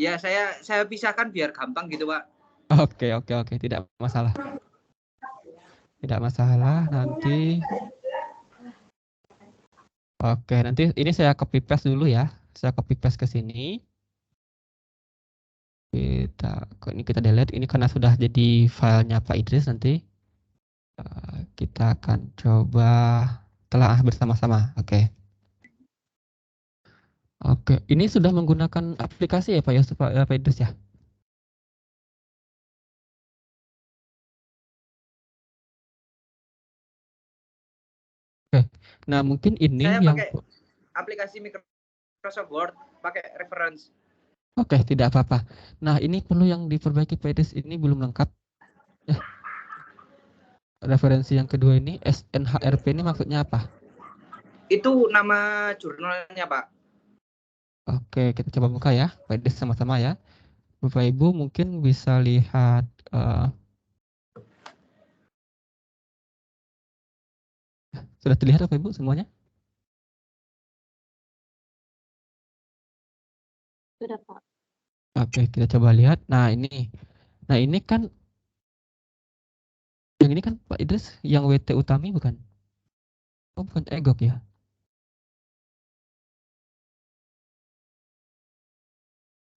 Ya, saya pisahkan biar gampang gitu Pak. Oke, tidak masalah. Tidak masalah nanti. Oke, nanti ini saya copy paste dulu ya. Saya copy paste ke sini. Ini kita delete. Ini karena sudah jadi filenya Pak Idris nanti. Kita akan coba telah bersama-sama. Oke. Oke, ini sudah menggunakan aplikasi ya Pak Idris ya? Oke, nah mungkin ini saya yang pakai aplikasi Microsoft Word, pakai reference. Oke, tidak apa-apa. Nah, ini perlu yang diperbaiki Pak Idris, ini belum lengkap. Referensi yang kedua ini SNHRP ini maksudnya apa? Itu nama jurnalnya Pak. Oke, kita coba buka ya, Pak Idris sama-sama ya. Bapak Ibu mungkin bisa lihat sudah terlihat Bapak Ibu semuanya? Sudah Pak. Oke, kita coba lihat. Nah, ini kan yang ini kan Pak Idris yang WT Utami bukan? Oh, bukan EGOK ya?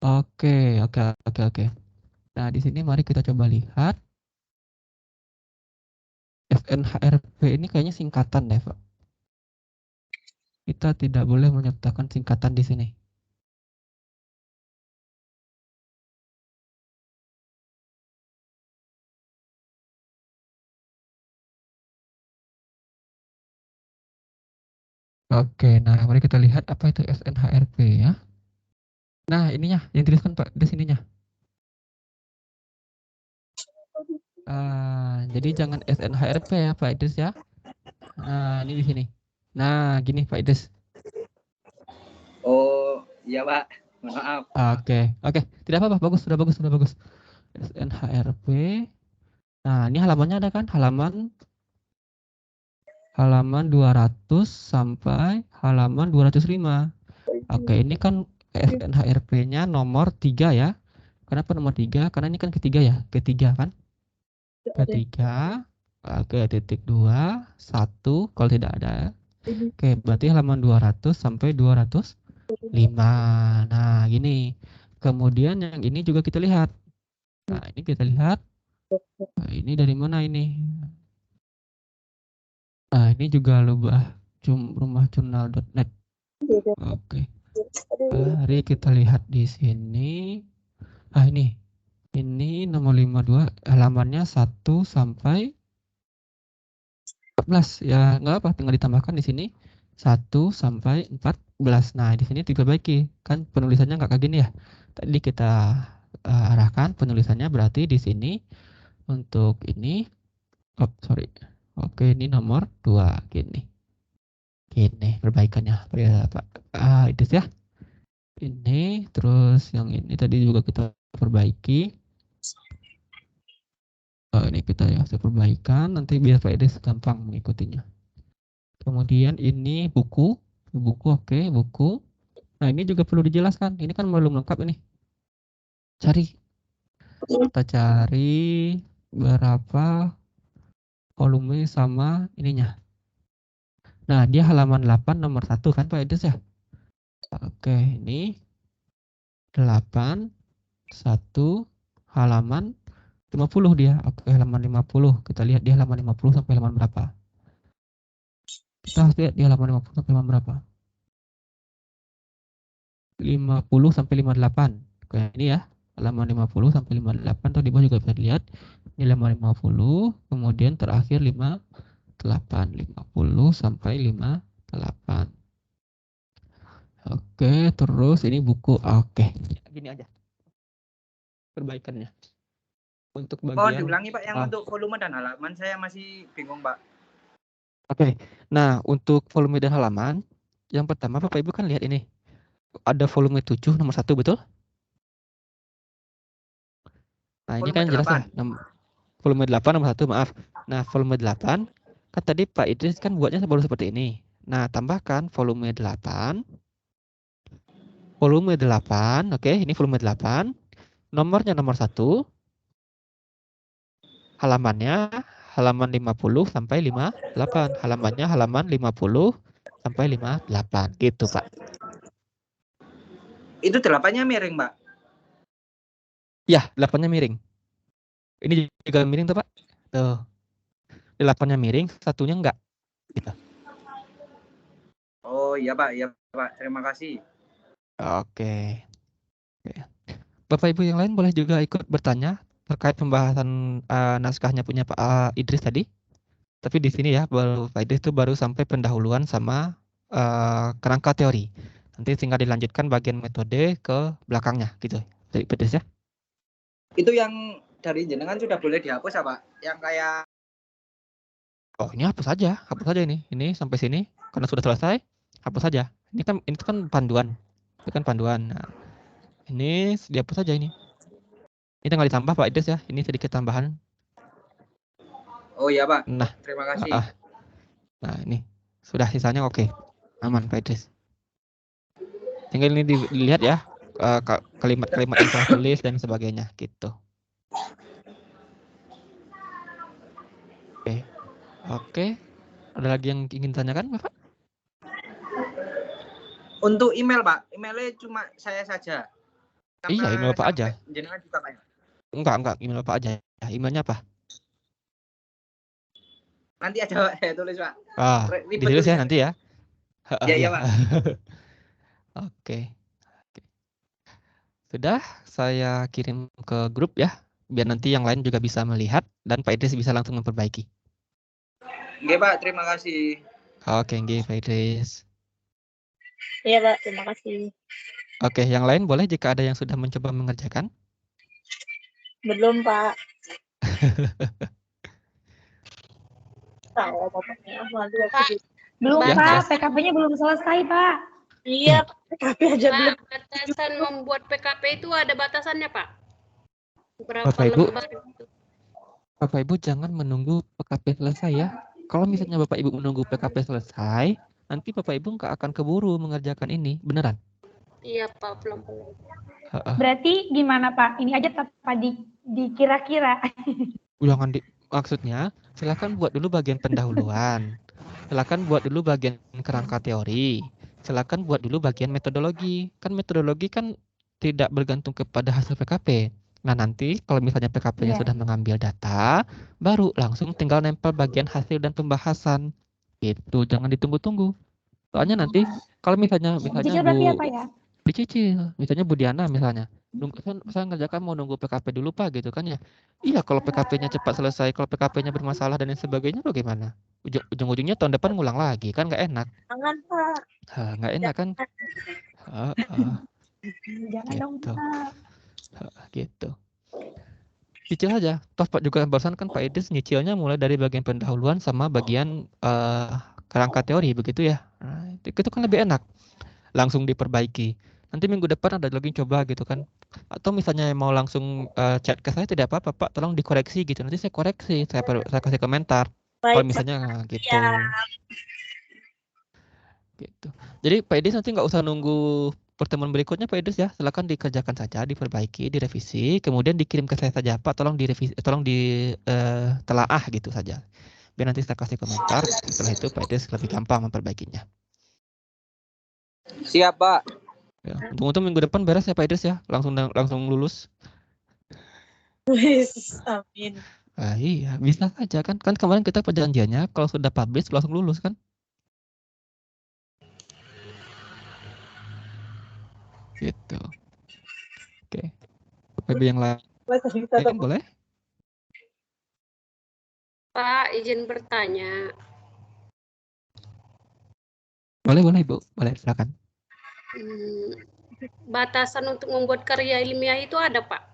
Oke. Nah, di sini mari kita coba lihat. SNHRP ini kayaknya singkatan deh, Pak. Kita tidak boleh menyertakan singkatan di sini. Oke, nah mari kita lihat apa itu SNHRP ya. Nah, ininya yang dituliskan Pak di sininya. Jadi jangan SNHRP ya Pak Idris ya. Nah, ini di sini. Nah, gini Pak Idris. Oh, iya Pak. Maaf. Oke. Tidak apa-apa, sudah bagus. SNHRP. Nah, ini halamannya ada kan? Halaman 200 sampai halaman 205. Oke, ini kan SNHRP-nya nomor 3 ya. Kenapa nomor 3? Karena ini kan ketiga ya. Ketiga kan? Ketiga. Oke, titik 2, 1 kalau tidak ada. Oke, berarti halaman 200 sampai 205. Nah, gini. Kemudian yang ini juga kita lihat. Nah, ini kita lihat. Nah, ini dari mana ini? Nah, ini juga rumahjurnal.net. Oke. Mari kita lihat di sini. Ini nomor 52 halamannya 1 sampai 14 ya, nggak apa, tinggal ditambahkan di sini 1 sampai 14. Nah, di sini diperbaiki kan penulisannya nggak kayak gini ya. Tadi kita arahkan penulisannya berarti di sini untuk ini, sorry, oke, ini nomor 2 gini perbaikannya ya Pak Idris ya. Ini terus yang ini tadi juga kita perbaiki. Ini kita ya perbaikan, nanti biar Pak Idris gampang mengikutinya. Kemudian ini buku oke, buku. Nah, ini juga perlu dijelaskan. Ini kan belum lengkap ini. Kita cari berapa volume sama ininya. Nah, dia halaman 8 nomor 1 kan Pak Idris ya? Oke, ini 8 1 halaman 50 dia. Oke, halaman 50. Kita lihat dia halaman 50 sampai halaman berapa. Kita harus lihat di halaman 50 sampai halaman berapa. 50 sampai 58. Kayak ini ya. Halaman 50 sampai 58. Atau di bawah juga bisa dilihat. Ini halaman 50. Kemudian terakhir 58. 50 sampai 58. Oke, terus ini buku. Oke. Gini aja. Perbaikannya. Untuk bagian. Diulangi Pak, yang untuk volume dan halaman saya masih bingung Pak. Oke. Nah, untuk volume dan halaman, yang pertama Bapak Ibu kan lihat ini. Ada volume 7 nomor 1, betul? Nah, ini kan jelas ya. Volume 8 nomor 1, maaf. Nah, volume 8 kan tadi Pak Idris kan buatnya baru seperti ini. Nah, tambahkan volume 8. Volume 8, oke, ini volume 8. Nomornya nomor 1. Halamannya halaman 50 sampai 58. Halamannya halaman 50 sampai 58. Gitu, Pak. Itu 8-nya miring, Mbak? Ya, 8-nya miring. Ini juga miring tuh, Pak. Tuh. 8-nya miring, satunya enggak. Gitu. Oh, iya, Pak. Iya, Pak. Terima kasih. Oke. Bapak Ibu yang lain boleh juga ikut bertanya terkait pembahasan naskahnya punya Pak Idris tadi. Tapi di sini ya, Pak Idris itu baru sampai pendahuluan sama kerangka teori. Nanti tinggal dilanjutkan bagian metode ke belakangnya gitu. Jadi Pak Idris ya. Itu yang dari jenengan sudah boleh dihapus apa? Yang kayak ini hapus aja ini. Ini sampai sini karena sudah selesai, hapus saja. Ini kan panduan. Itu kan panduan. Nah, ini dihapus saja ini. Ini tinggal ditambah Pak Idris ya. Ini sedikit tambahan. Oh iya Pak. Nah, terima kasih. Nah, ini sudah sisanya oke. Aman Pak Idris. Tinggal ini dilihat ya. Kalimat-kalimat yang telah tulis dan sebagainya gitu. Oke. Ada lagi yang ingin tanyakan, Bapak? Untuk email, Pak. Emailnya cuma saya saja. Iya, email Bapak aja. Jenengan juga, Pak. Enggak, email Bapak aja. Emailnya apa? Nanti aja Pak, saya tulis, Pak. Ditulis ya nanti ya. Iya, Pak. Oke. Sudah, saya kirim ke grup ya. Biar nanti yang lain juga bisa melihat dan Pak Idris bisa langsung memperbaiki. Oke, Pak. Terima kasih. Oke, Pak Idris. Iya, Pak. Terima kasih. Oke, yang lain boleh jika ada yang sudah mencoba mengerjakan? Belum, Pak. Belum, Pak. PKP-nya belum selesai, Pak. Iya, PKP aja belum. Batasan membuat PKP itu ada batasannya, Pak? Berapa Bapak Ibu, lembar itu? Bapak Ibu jangan menunggu PKP selesai ya. Kalau misalnya Bapak Ibu menunggu PKP selesai, nanti Bapak Ibu nggak akan keburu mengerjakan ini, beneran? Iya Pak, belum. Berarti gimana Pak? Ini aja tanpa dikira-kira. Jangan maksudnya, silakan buat dulu bagian pendahuluan. Silakan buat dulu bagian kerangka teori. Silakan buat dulu bagian metodologi. Kan metodologi kan tidak bergantung kepada hasil PKP. Nah, nanti kalau misalnya PKP-nya sudah mengambil data, baru langsung tinggal nempel bagian hasil dan pembahasan. Gitu, jangan ditunggu-tunggu. Soalnya nanti kalau misalnya Dicicil berarti apa ya? Dicicil. Misalnya Bu Diana misalnya. saya ngerjakan mau nunggu PKP dulu Pak gitu kan ya. Iya kalau PKP-nya cepat selesai, kalau PKP-nya bermasalah dan lain sebagainya bagaimana? Ujung-ujungnya tahun depan ngulang lagi kan nggak enak. Jangan Pak. Nggak enak kan? Jangan dong Gitu. Pak. Gitu. Cicil aja. Toh Pak juga barusan kan Pak Idris nyicilnya mulai dari bagian pendahuluan sama bagian kerangka teori begitu ya. Nah, itu kan lebih enak. Langsung diperbaiki. Nanti minggu depan ada lagi coba gitu kan. Atau misalnya mau langsung chat ke saya tidak apa-apa Pak, tolong dikoreksi gitu. Nanti saya koreksi, saya kasih komentar. Kalau Baik, misalnya gitu. ya. Gitu. Jadi Pak Idris nanti nggak usah nunggu pertemuan berikutnya Pak Idris ya. Silakan dikerjakan saja, diperbaiki, direvisi, kemudian dikirim ke saya saja Pak. Tolong direvisi, tolong ditelaah gitu saja. Biar nanti saya kasih komentar. Setelah itu Pak Idris lebih gampang memperbaikinya. Siap, Pak. Ya, untung minggu depan beres ya Pak Idris ya. Langsung lulus. Wis, amin. Iya, bisa saja kan. Kan kemarin kita perjanjiannya kalau sudah publish langsung lulus kan. Gitu. Oke. PB yang lain boleh? Pak, izin bertanya. Boleh Ibu. Boleh, silakan. Batasan untuk membuat karya ilmiah itu ada, Pak?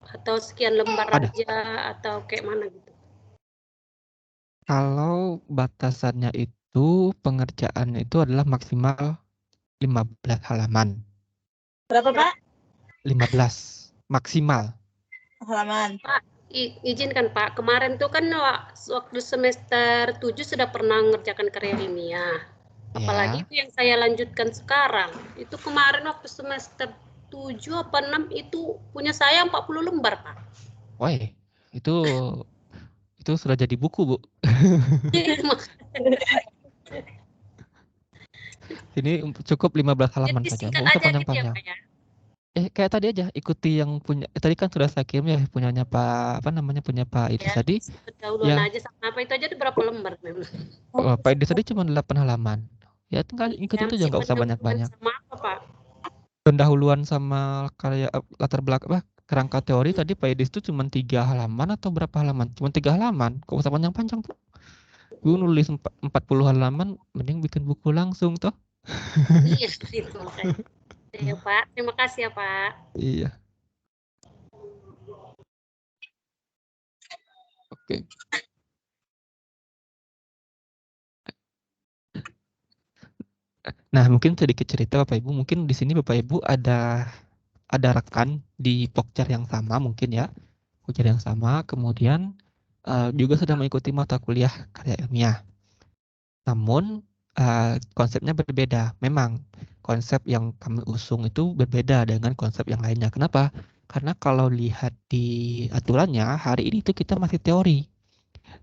Atau sekian lembar Ada. aja atau kayak mana gitu? Kalau batasannya itu pengerjaan itu adalah maksimal 15 halaman. Berapa, Pak? 15 maksimal. Halaman. Pak, izinkan Pak, kemarin tuh kan waktu semester 7 sudah pernah mengerjakan karya ilmiah. Apalagi itu yang saya lanjutkan sekarang. Itu kemarin waktu semester 7 apa 6 itu punya saya 40 lembar, Pak. Woi, itu sudah jadi buku, Bu. Ini cukup 15 halaman Jadi saja, singkat nggak usah aja gitu ya, panjang-panjang. Pak ya? Kayak tadi aja, ikuti yang punya. Tadi kan sudah saya kirim ya, punyanya Pak, punya Pak Idris tadi. Pendahuluan Ya. aja sama apa itu aja berapa lembar memang? Pak Idris tadi cuma 8 halaman. Ya tinggal ikutin itu aja, nggak usah banyak-banyak. Sama apa, Pak? Pendahuluan sama karya latar belakang kerangka teori tadi Pak Idris itu cuma 3 halaman atau berapa halaman? Cuma 3 halaman, nggak usah panjang-panjang tuh. Gue nulis 40 halaman, mending bikin buku langsung toh. Iya, itu makanya. Ya, Pak. Terima kasih ya, Pak. Iya. Oke. Nah, mungkin sedikit cerita Bapak Ibu. Mungkin di sini Bapak Ibu ada rekan di Pokcer yang sama mungkin ya. Pokcer yang sama, kemudian juga sedang mengikuti mata kuliah karya ilmiah. Namun konsepnya berbeda. Memang konsep yang kami usung itu berbeda dengan konsep yang lainnya. Kenapa? Karena kalau lihat di aturannya, hari ini itu kita masih teori.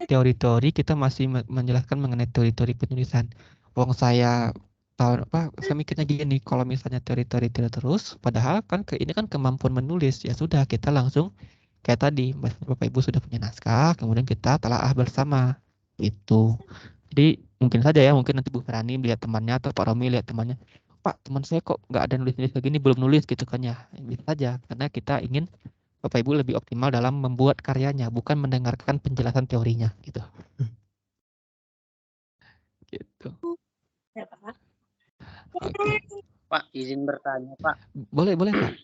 Teori-teori kita masih menjelaskan mengenai teori-teori penulisan. Wong saya saya mikirnya gini, kalau misalnya teori-teori tidak terus, padahal kan ini kan kemampuan menulis, ya sudah kita langsung kayak tadi, Bapak Ibu sudah punya naskah, kemudian kita telaah bersama. Itu. Jadi mungkin saja ya, mungkin nanti Bu Ferani lihat temannya atau Pak Romi lihat temannya, Pak teman saya kok nggak ada nulis-nulis kayak gini, belum nulis gitu kan ya. Bisa saja, karena kita ingin Bapak Ibu lebih optimal dalam membuat karyanya, bukan mendengarkan penjelasan teorinya gitu. Gitu. Ya, Pak. Oke. Pak, izin bertanya, Pak. Boleh Pak.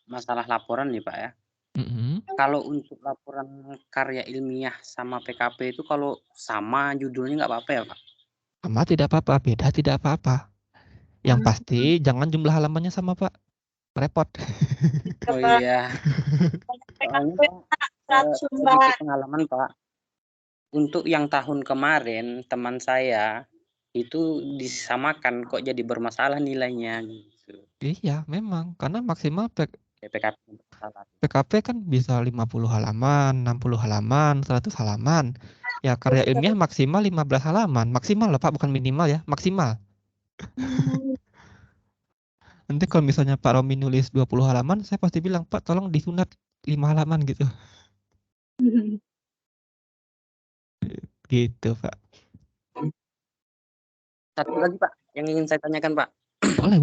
Masalah laporan nih Pak ya. Kalau untuk laporan karya ilmiah sama PKP itu kalau sama judulnya nggak apa-apa ya Pak? Sama tidak apa-apa, beda tidak apa-apa. Yang pasti jangan jumlah halamannya sama Pak. Repot. Oh iya. Sedikit pengalaman Pak. Untuk yang tahun kemarin teman saya itu disamakan kok jadi bermasalah nilainya gitu. Iya, memang karena maksimal PKP kan bisa 50 halaman, 60 halaman, 100 halaman. Ya karya ilmiah maksimal 15 halaman. Maksimal loh Pak, bukan minimal ya, maksimal. Nanti kalau misalnya Pak Romi nulis 20 halaman, saya pasti bilang, Pak tolong disunat 5 halaman gitu. Gitu Pak. Satu lagi Pak, yang ingin saya tanyakan Pak. Boleh.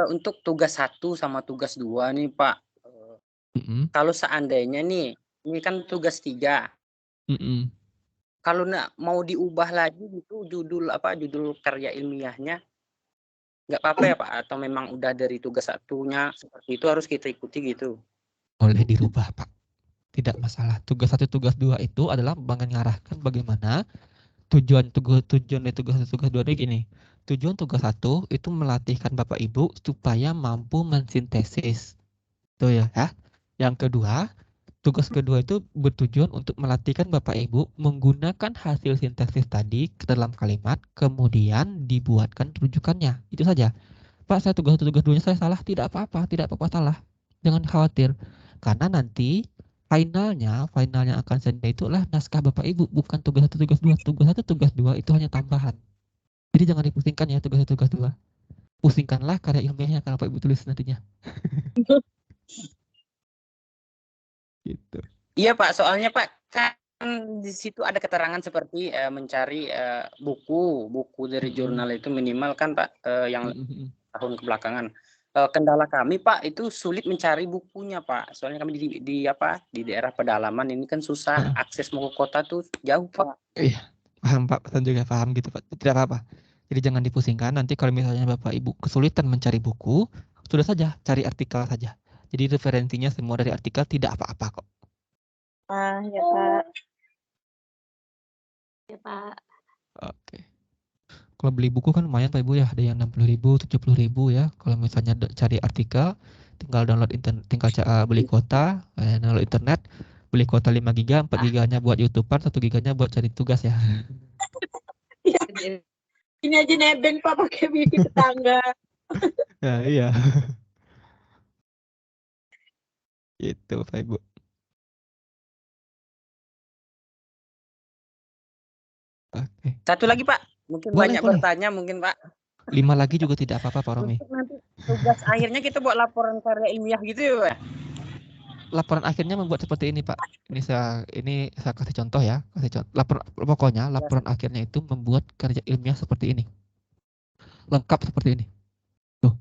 Untuk tugas 1 sama tugas 2 nih Pak. Kalau seandainya nih, ini kan tugas 3. Kalau mau diubah lagi gitu judul karya ilmiahnya, nggak apa-apa ya Pak? Atau memang udah dari tugas 1-nya seperti itu harus kita ikuti gitu? Boleh dirubah Pak, tidak masalah. Tugas 1, tugas 2 itu adalah mengarahkan bagaimana tujuan dari tugas 1, tugas 2 ini gini. Tujuan tugas 1 itu melatihkan Bapak Ibu supaya mampu mensintesis. Tuh ya. Yang kedua, tugas kedua itu bertujuan untuk melatihkan Bapak Ibu menggunakan hasil sintesis tadi ke dalam kalimat, kemudian dibuatkan rujukannya. Itu saja. Pak, saya tugas 1, tugas 2-nya saya salah. Tidak apa-apa salah. Jangan khawatir. Karena nanti finalnya akan sendiri itulah naskah Bapak Ibu, bukan tugas 1, tugas 2. Tugas 1, tugas 2 itu hanya tambahan. Jadi jangan dipusingkan ya tugas 1, tugas 2. Pusingkanlah karya ilmiahnya kalau Bapak Ibu tulis nantinya. Gitu. Iya Pak, soalnya Pak kan di situ ada keterangan seperti mencari buku dari jurnal itu minimal kan Pak, yang tahun kebelakangan. Kendala kami Pak itu sulit mencari bukunya Pak. Soalnya kami di daerah pedalaman ini kan susah akses mau ke kota tuh jauh Pak. Iya, paham Pak, pesan juga paham gitu Pak. Tidak apa-apa. Jadi jangan dipusingkan. Nanti kalau misalnya Bapak Ibu kesulitan mencari buku, sudah saja cari artikel saja. Jadi referensinya semua dari artikel, tidak apa-apa kok. Ya Pak. Ya Pak. Oke. Kalau beli buku kan lumayan Pak Ibu ya, ada yang 60.000, 70.000 ya. Kalau misalnya cari artikel, tinggal download beli kuota, download internet, beli kuota 5 GB, 4 GB-nya buat YouTuber, 1 GB-nya buat cari tugas ya. Ini aja nebeng Pak pakai wiki tetangga. Nah, iya. Gitu Pak Ibu. Oke. Satu lagi Pak, mungkin boleh. Bertanya mungkin Pak. 5 lagi juga tidak apa-apa Pak Romi. Untuk nanti tugas akhirnya kita buat laporan karya ilmiah gitu ya Pak? Laporan akhirnya membuat seperti ini Pak. Ini saya kasih contoh ya. Pokoknya laporan akhirnya itu membuat karya ilmiah seperti ini. Lengkap seperti ini. Tuh.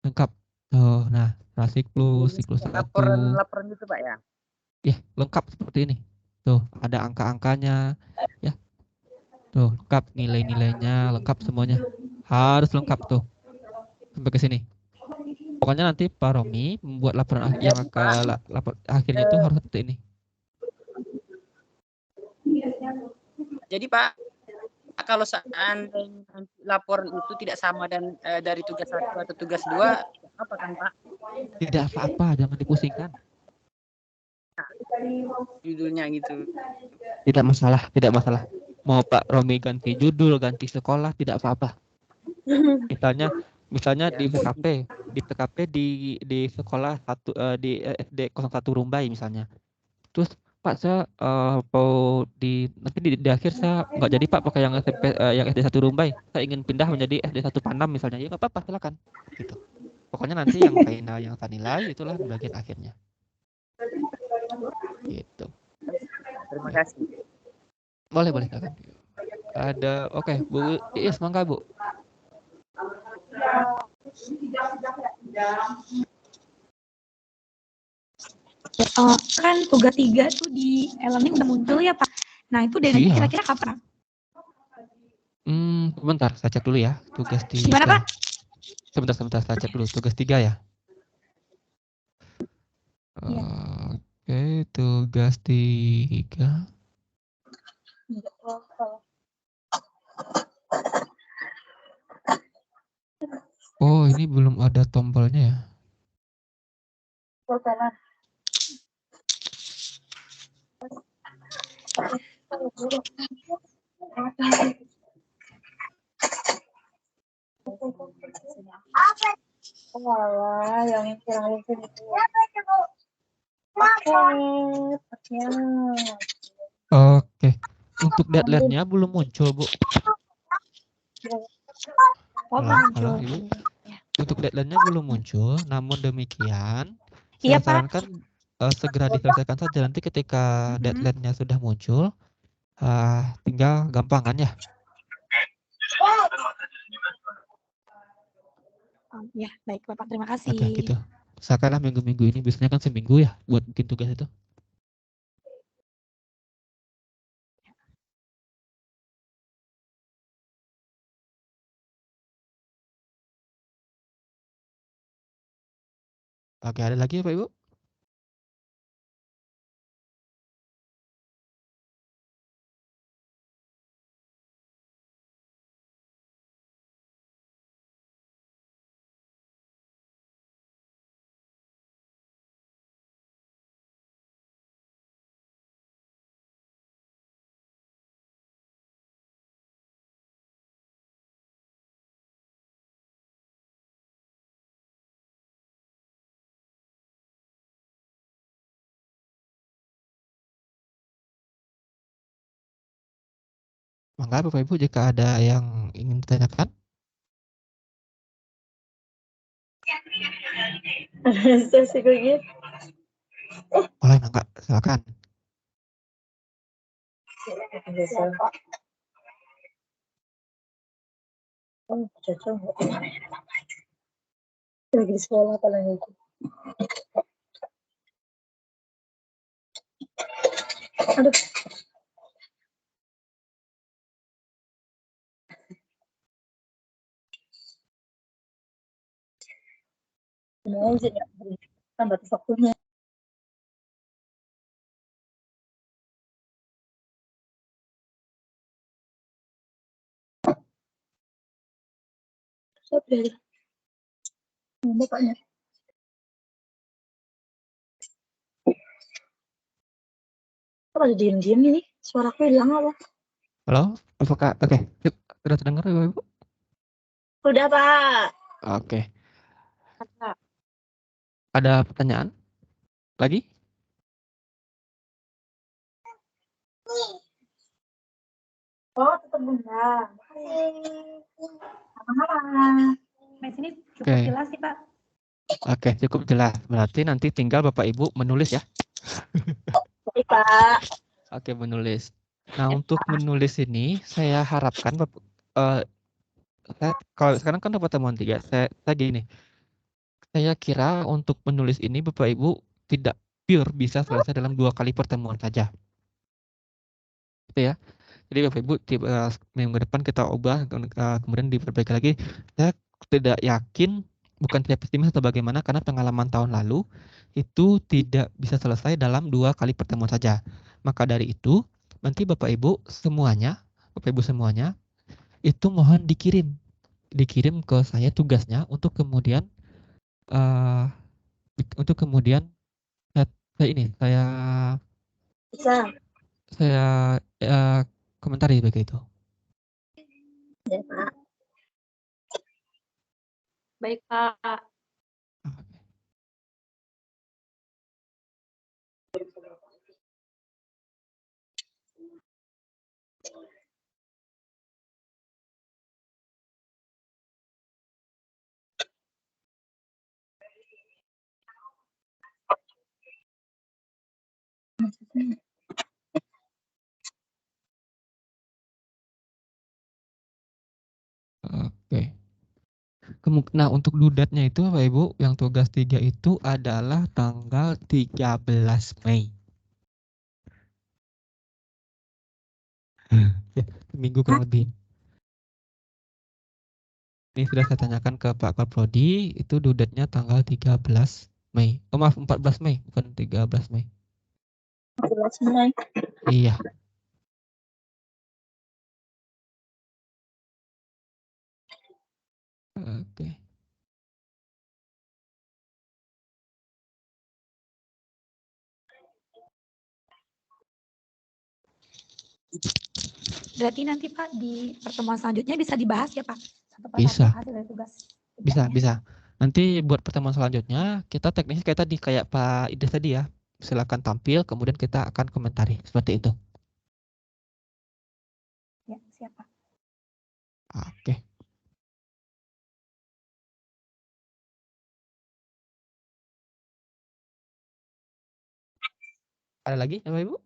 Lengkap. Tuh, nah, siklus 1. Laporan gitu Pak ya? Ya, lengkap seperti ini. Tuh, ada angka-angkanya ya. Tuh, lengkap nilai-nilainya, lengkap semuanya. Harus lengkap tuh. Sampai ke sini. Pokoknya nanti Pak Romi membuat laporan akhirnya itu harus seperti ini. Jadi Pak, kalau seandainya laporan itu tidak sama dan dari tugas 1 atau tugas 2, apa kan Pak? Tidak apa-apa, jangan dipusingkan. Judulnya gitu. Tidak masalah. Mau Pak Romi ganti judul, ganti sekolah, tidak apa-apa. Misalnya di PKP di sekolah di SD 01 Rumbai misalnya. Terus Pak saya nanti di akhir saya nggak jadi Pak pakai yang SMP yang SD 1 Rumbai. Saya ingin pindah menjadi SD 1 Panam misalnya. Ya nggak apa-apa, silakan. Gitu. Pokoknya nanti yang final yang saya nilai itulah bagian akhirnya. Gitu. Terima kasih. Boleh silakan. Ada Bu Iis, mangga Bu. Kan tugas 3 tuh di e-learning udah muncul ya Pak. Nah itu deadline kira-kira kapan? Sebentar, saya cek dulu ya. Tugas 3. Gimana Pak? Sebentar, saya cek dulu. Tugas 3 ya? Iya. Oke, tugas 3. Oh, ini belum ada tombolnya ya? Oke. Untuk deadline-nya belum muncul, Bu. Halo, Ibu. Untuk deadline-nya belum muncul, namun demikian saya sarankan segera diselesaikan saja. Nanti ketika deadline-nya sudah muncul, tinggal gampangan ya. Ya, baik Bapak, terima Oke, kasih. gitu. Usahakanlah minggu-minggu ini, biasanya kan seminggu ya buat bikin tugas itu. Oke, ada lagi ya Pak Ibu? Mangga Bapak Ibu jika ada yang ingin ditanyakan. Boleh mangga, silakan. Lagi di sekolah apa lagi? Aduh. Mau aja ya, kan batas waktunya. Siapa ya? Bapaknya. Kok ada diem-diem ini? Suaraku hilang apa? Halo, apakah oke, sudah terdengar ya Bapak Ibu? Udah, Pak. Oke. Ada pertanyaan lagi? Oh, tetap Bunda. Sama-sama. Di sini cukup jelas sih, Pak. Oke, cukup jelas. Berarti nanti tinggal Bapak Ibu menulis ya. Baik, Pak. Oke, menulis. Nah, untuk menulis ini saya harapkan kalau sekarang kan dapat temuan 3. Saya gini. Saya kira untuk menulis ini Bapak Ibu tidak pure bisa selesai dalam 2 kali pertemuan saja. Gitu ya. Jadi Bapak Ibu minggu depan kita ubah kemudian diperbaiki lagi. Saya tidak yakin, bukan tidak pesimis atau bagaimana, karena pengalaman tahun lalu itu tidak bisa selesai dalam 2 kali pertemuan saja. Maka dari itu nanti Bapak Ibu semuanya itu mohon dikirim ke saya tugasnya untuk kemudian saya komentari begitu. Ya, Pak. Baik, Pak. Oke. Nah, untuk dudatnya itu Bapak Ibu, yang tugas 3 itu adalah tanggal 13 Mei. Ya, seminggu kurang lebih. Ini sudah saya tanyakan ke Pak Kaprodi, itu dudatnya tanggal 13 Mei. Oh maaf, 14 Mei, bukan 13 Mei. 14 Mei. Iya. Oke. Berarti nanti Pak di pertemuan selanjutnya bisa dibahas ya Pak? Satu persatu Bisa. hasil dari tugas. Bisa. Nanti buat pertemuan selanjutnya kita teknisnya kayak tadi, kayak Pak Idris tadi ya. Silakan tampil, kemudian kita akan komentari seperti itu. Ya, siap Pak. Oke. Ada lagi Bapak Ibu?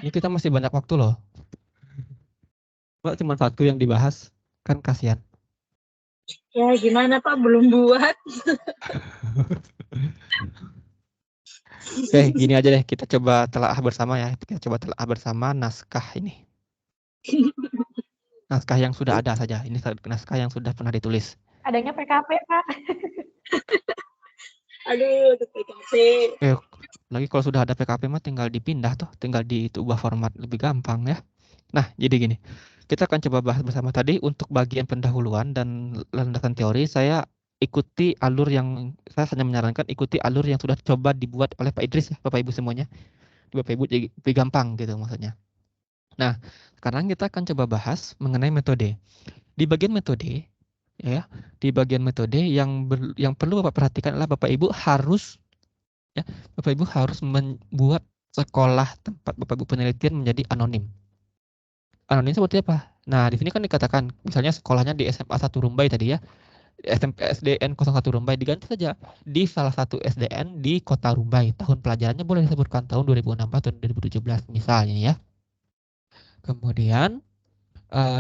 Ini kita masih banyak waktu loh. Cuma 1 yang dibahas, kan kasihan. Ya gimana Pak, belum buat. Oke, gini aja deh, kita coba telaah bersama ya. Kita coba telaah bersama naskah ini. Naskah yang sudah ada saja. Ini naskah yang sudah pernah ditulis. Adanya PKP, Pak. Aduh, PKP. Lagi kalau sudah ada PKP mah tinggal dipindah tuh, tinggal diubah format lebih gampang ya. Nah, jadi gini. Kita akan coba bahas bersama tadi untuk bagian pendahuluan dan landasan teori. Saya ikuti alur yang saya hanya menyarankan ikuti alur yang sudah coba dibuat oleh Pak Idris ya, Bapak Ibu semuanya. Bapak Ibu jadi lebih gampang gitu maksudnya. Nah, sekarang kita akan coba bahas mengenai metode. Di bagian metode ya, di bagian metode yang perlu Bapak perhatikan adalah Bapak Ibu harus membuat sekolah tempat Bapak Ibu penelitian menjadi anonim. Anonim seperti apa? Nah, di sini kan dikatakan misalnya sekolahnya di SMA 1 Rumbai tadi ya. SMP SDN 01 Rumbai diganti saja di salah satu SDN di Kota Rumbai. Tahun pelajarannya boleh disebutkan tahun 2016 atau 2017 misalnya ya. Kemudian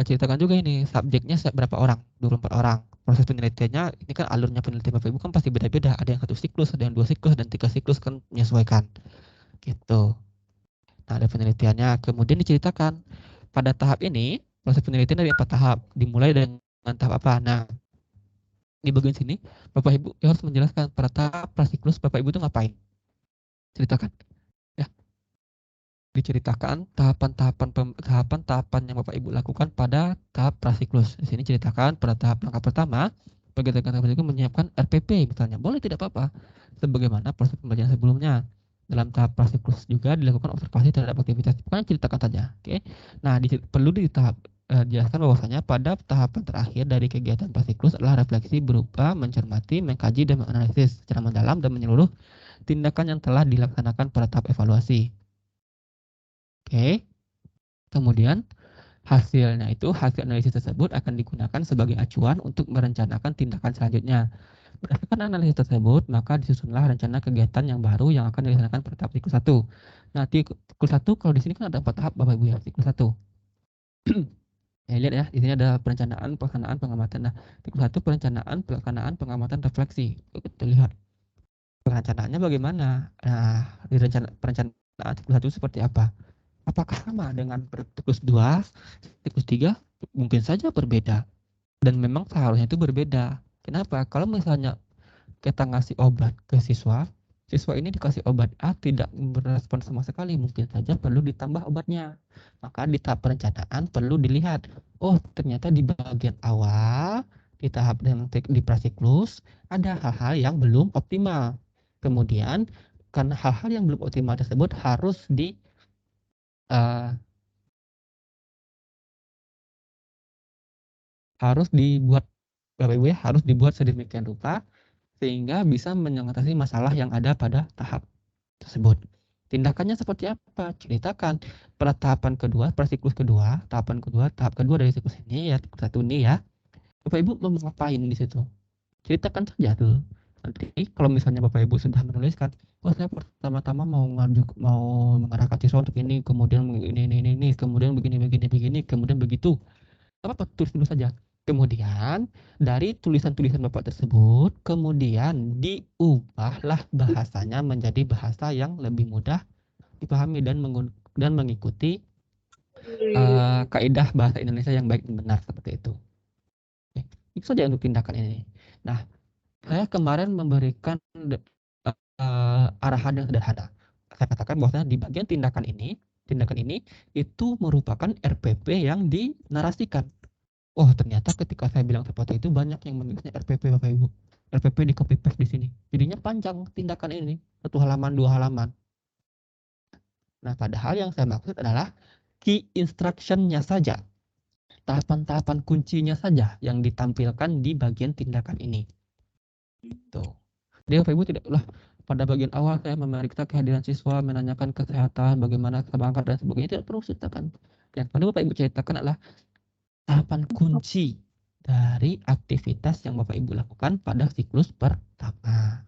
ceritakan juga ini subjeknya berapa orang, 24 orang. Proses penelitiannya ini kan alurnya penelitian Bapak Ibu kan pasti beda-beda. Ada yang 1 siklus, ada yang 2 siklus dan 3 siklus kan menyesuaikan. Gitu. Nah, ada penelitiannya. Kemudian diceritakan pada tahap ini proses penelitian dari 4 tahap. Dimulai dengan tahap apa? Nah, di bagian sini Bapak Ibu harus menjelaskan pada tahap prasiklus Bapak Ibu itu ngapain. Ceritakan. Ya. Diceritakan tahapan-tahapan yang Bapak Ibu lakukan pada tahap prasiklus. Di sini ceritakan pada tahap langkah pertama, bagian itu menyiapkan RPP misalnya. Boleh tidak apa-apa. Sebagaimana proses pembelajaran sebelumnya. Dalam tahap prasiklus juga dilakukan observasi terhadap aktivitas. Pokoknya ceritakan saja. Oke. Nah, perlu dijelaskan bahwasanya pada tahapan terakhir dari kegiatan prasiklus adalah refleksi berupa mencermati, mengkaji, dan menganalisis secara mendalam dan menyeluruh tindakan yang telah dilaksanakan pada tahap evaluasi. Oke. Kemudian hasil analisis tersebut akan digunakan sebagai acuan untuk merencanakan tindakan selanjutnya. Berdasarkan analisis tersebut, maka disusunlah rencana kegiatan yang baru yang akan dilaksanakan pada tahap siklus 1. Nah, siklus 1 kalau di sini kan ada 4 tahap Bapak Ibu ya, siklus 1. Ya, lihat ya, di sini ada perencanaan, pelaksanaan, pengamatan. Nah, siklus 1 perencanaan, pelaksanaan, pengamatan, refleksi. Kita lihat perencanaannya bagaimana. Nah, perencanaan siklus 1 seperti apa? Apakah sama dengan siklus 2, siklus 3? Mungkin saja berbeda. Dan memang seharusnya itu berbeda. Kenapa? Kalau misalnya kita ngasih obat ke siswa ini dikasih obat A tidak berespon sama sekali, mungkin saja perlu ditambah obatnya. Maka di tahap perencanaan perlu dilihat, oh ternyata di bagian awal, di tahap di prasiklus, ada hal-hal yang belum optimal. Kemudian, karena hal-hal yang belum optimal tersebut harus dibuat Bapak Ibu ya, harus dibuat sedemikian rupa sehingga bisa mengatasi masalah yang ada pada tahap tersebut. Tindakannya seperti apa? Ceritakan pada tahapan kedua, prasiklus kedua, tahap kedua dari siklus ini ya, satu ini ya. Bapak Ibu mau ngapain di situ? Ceritakan saja tuh. Nanti kalau misalnya Bapak Ibu sudah menuliskan, oh saya pertama-tama mau mengarahkan siswa untuk ini, kemudian ini, kemudian begini, kemudian begitu. Apa tulis dulu saja. Kemudian dari tulisan-tulisan Bapak tersebut, kemudian diubahlah bahasanya menjadi bahasa yang lebih mudah dipahami dan mengikuti kaidah bahasa Indonesia yang baik dan benar seperti itu. Oke, itu saja untuk tindakan ini. Nah, saya kemarin memberikan arahan yang sederhana. Saya katakan bahwasanya di bagian tindakan ini itu merupakan RPP yang dinarasikan. Oh, ternyata ketika saya bilang seperti itu banyak yang menulisnya RPP Bapak Ibu. RPP di copy paste di sini. Jadinya panjang tindakan ini, 1 halaman, 2 halaman. Nah, padahal yang saya maksud adalah key instruction-nya saja. Tahapan-tahapan kuncinya saja yang ditampilkan di bagian tindakan ini. Tuh. Jadi Bapak Ibu tidaklah pada bagian awal saya memeriksa kehadiran siswa, menanyakan kesehatan, bagaimana semangat dan sebagainya, tidak perlu ceritakan. Yang perlu Bapak Ibu ceritakan adalah tahapan kunci dari aktivitas yang Bapak Ibu lakukan pada siklus pertama.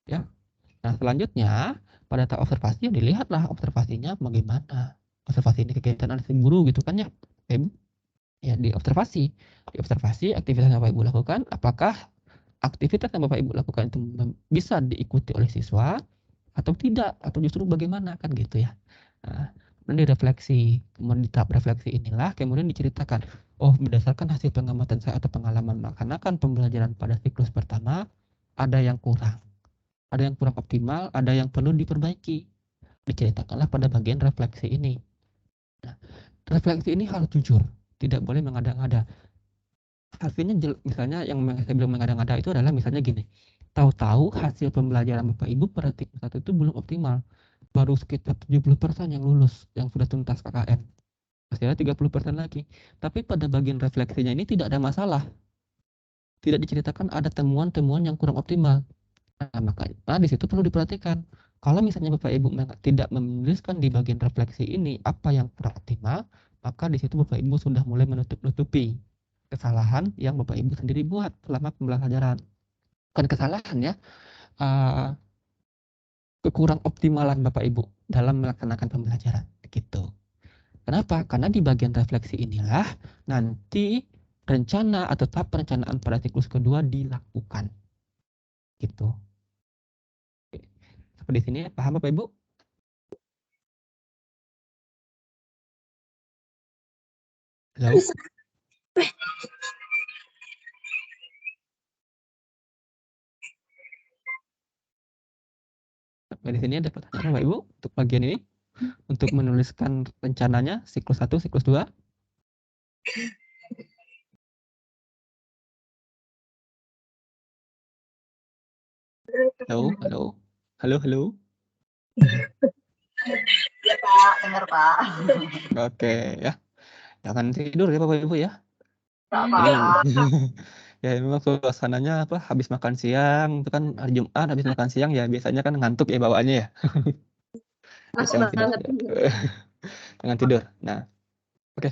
Ya. Nah, selanjutnya pada tahap observasi dilihatlah observasinya bagaimana. Observasi ini kegiatan analisis guru gitu kan ya, Bapak Ibu. Ya, diobservasi. Diobservasi aktivitas yang Bapak Ibu lakukan, apakah aktivitas yang Bapak Ibu lakukan itu bisa diikuti oleh siswa atau tidak, atau justru bagaimana, kan gitu ya. Nah, kemudian direfleksi. Kemudian di tahap refleksi inilah kemudian diceritakan, oh berdasarkan hasil pengamatan saya atau pengalaman melaksanakan pembelajaran pada siklus pertama, ada yang kurang optimal, ada yang perlu diperbaiki. Diceritakanlah pada bagian refleksi ini. Nah, refleksi ini harus jujur, tidak boleh mengada-ngada. Hasilnya misalnya yang saya bilang mengada-ngada itu adalah misalnya gini, tahu-tahu hasil pembelajaran Bapak Ibu pada tingkat 1 itu belum optimal, baru sekitar 70% yang lulus, yang sudah tuntas KKN, masih ada 30% lagi. Tapi pada bagian refleksinya ini tidak ada masalah, tidak diceritakan ada temuan-temuan yang kurang optimal. Nah, makanya di situ perlu diperhatikan. Kalau misalnya Bapak Ibu tidak menuliskan di bagian refleksi ini apa yang kurang optimal, maka di situ Bapak Ibu sudah mulai menutup-nutupi kesalahan yang Bapak Ibu sendiri buat selama pembelajaran. Bukan kesalahan ya, kekurang optimalan Bapak Ibu dalam melaksanakan pembelajaran. Gitu. Kenapa? Karena di bagian refleksi inilah nanti rencana atau tahap perencanaan pada siklus kedua dilakukan. Gitu. Sampai di sini paham Bapak Ibu? Halo? Sampai di sini ada pertanyaan Bapak Ibu untuk bagian ini? Untuk menuliskan rencananya siklus 1, siklus 2? Halo, halo. Halo, halo. Ya Pak, dengar Pak. Oke ya. Jangan tidur ya Bapak Ibu ya. Pak. Ya memang suasananya apa habis makan siang itu kan hari Jumat habis makan siang ya biasanya kan ngantuk ya bawaannya ya. Jangan tidur. Jangan tidur. Nah, oke.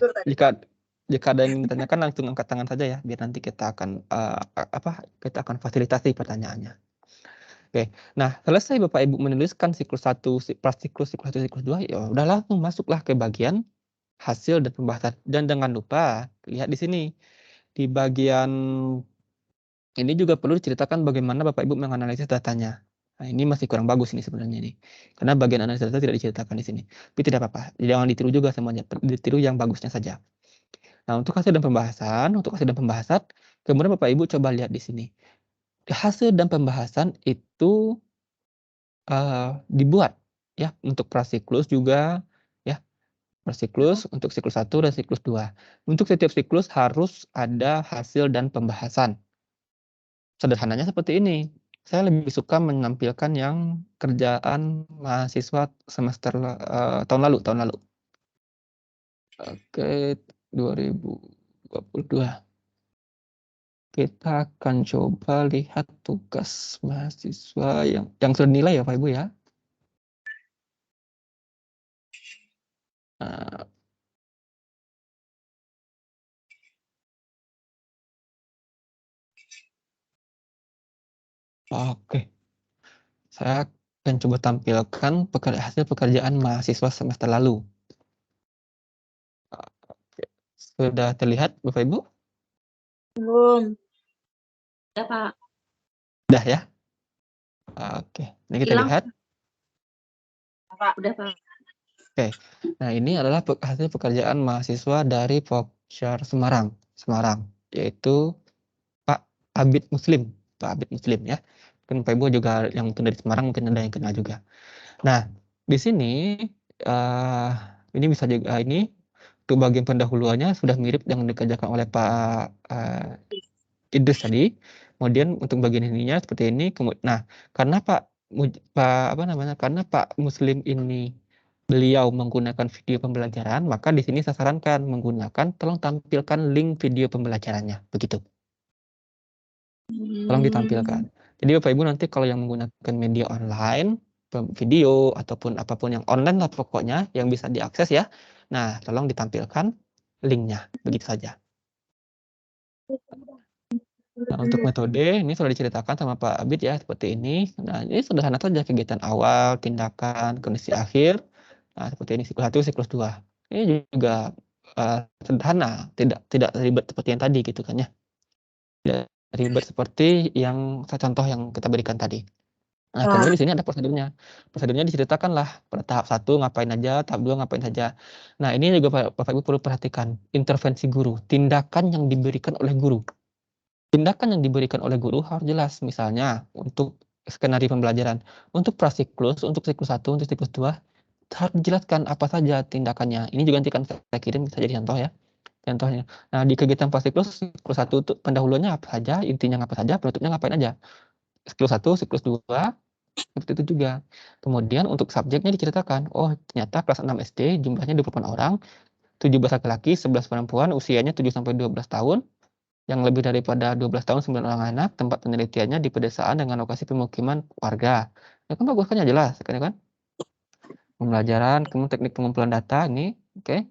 Jika ada yang ditanyakan langsung angkat tangan saja ya biar nanti kita akan kita akan fasilitasi pertanyaannya. Oke. Nah, selesai Bapak Ibu menuliskan siklus 1, siklus 1, siklus 2, ya udah langsung masuklah ke bagian hasil dan pembahasan. Dan jangan lupa lihat di sini. Di bagian ini juga perlu diceritakan bagaimana Bapak Ibu menganalisis datanya. Nah, ini masih kurang bagus ini sebenarnya nih. Karena bagian analisis data tidak diceritakan di sini. Tapi tidak apa-apa. Jangan ditiru juga semuanya. Ditiru yang bagusnya saja. Nah, untuk hasil dan pembahasan, kemudian Bapak Ibu coba lihat di sini. Hasil dan pembahasan itu dibuat ya untuk prasiklus juga ya. Prasiklus untuk siklus 1 dan siklus 2. Untuk setiap siklus harus ada hasil dan pembahasan. Sederhananya seperti ini. Saya lebih suka menampilkan yang kerjaan mahasiswa semester tahun lalu. Oke, 2022. Kita akan coba lihat tugas mahasiswa yang sudah nilai ya Pak Ibu ya. Oke. Saya akan coba tampilkan hasil pekerjaan mahasiswa semester lalu. Oke. Sudah terlihat Bapak Ibu? Belum. Udah Pak. Udah ya? Oke. Ini kita lihat. Pak, udah Pak. Oke. Nah, ini adalah hasil pekerjaan mahasiswa dari Pokjar Semarang, yaitu Pak Abid Muslim ya. Mungkin Pak Ibu juga yang dari Semarang mungkin ada yang kenal juga. Nah, di sini ini bisa juga ini untuk bagian pendahuluannya sudah mirip yang dikerjakan oleh Pak Idris tadi. Kemudian untuk bagian ininya seperti ini. Nah, karena karena Pak Muslim ini beliau menggunakan video pembelajaran, maka di sini saya sarankan menggunakan, tolong tampilkan link video pembelajarannya, begitu. Tolong ditampilkan. Jadi Bapak Ibu nanti kalau yang menggunakan media online, video ataupun apapun yang online lah pokoknya yang bisa diakses ya. Nah, tolong ditampilkan linknya, begitu saja. Nah, untuk metode ini sudah diceritakan sama Pak Abid ya seperti ini. Nah, ini sederhana saja kegiatan awal, tindakan, kondisi akhir. Nah, seperti ini siklus 1, siklus 2. Ini juga sederhana, tidak ribet seperti yang tadi gitu kan ya. Tidak ribet seperti yang contoh yang kita berikan tadi. Nah, kemudian di sini ada prosedurnya. Prosedurnya diceritakan lah pada tahap 1 ngapain aja, tahap 2 ngapain saja. Nah, ini juga Bapak Ibu perlu perhatikan, intervensi guru, tindakan yang diberikan oleh guru. Tindakan yang diberikan oleh guru harus jelas, misalnya untuk skenario pembelajaran, untuk prasiklus, untuk siklus 1, untuk siklus 2, harus dijelaskan apa saja tindakannya. Ini juga nanti kan saya kirim, bisa jadi contoh ya. Contohnya. Nah, di kegiatan prasiklus, siklus 1 itu pendahuluannya apa saja, intinya apa saja, penutupnya ngapain aja. Siklus 1, siklus 2, seperti itu juga. Kemudian untuk subjeknya diceritakan, oh ternyata kelas 6 SD jumlahnya 28 orang, 17 laki-laki, 11 perempuan, usianya 7-12 tahun, yang lebih daripada 12 tahun 9 orang anak, tempat penelitiannya di pedesaan dengan lokasi pemukiman warga. Ya kan bagus kan, ya jelas kan? Pembelajaran, kemudian teknik pengumpulan data ini, oke.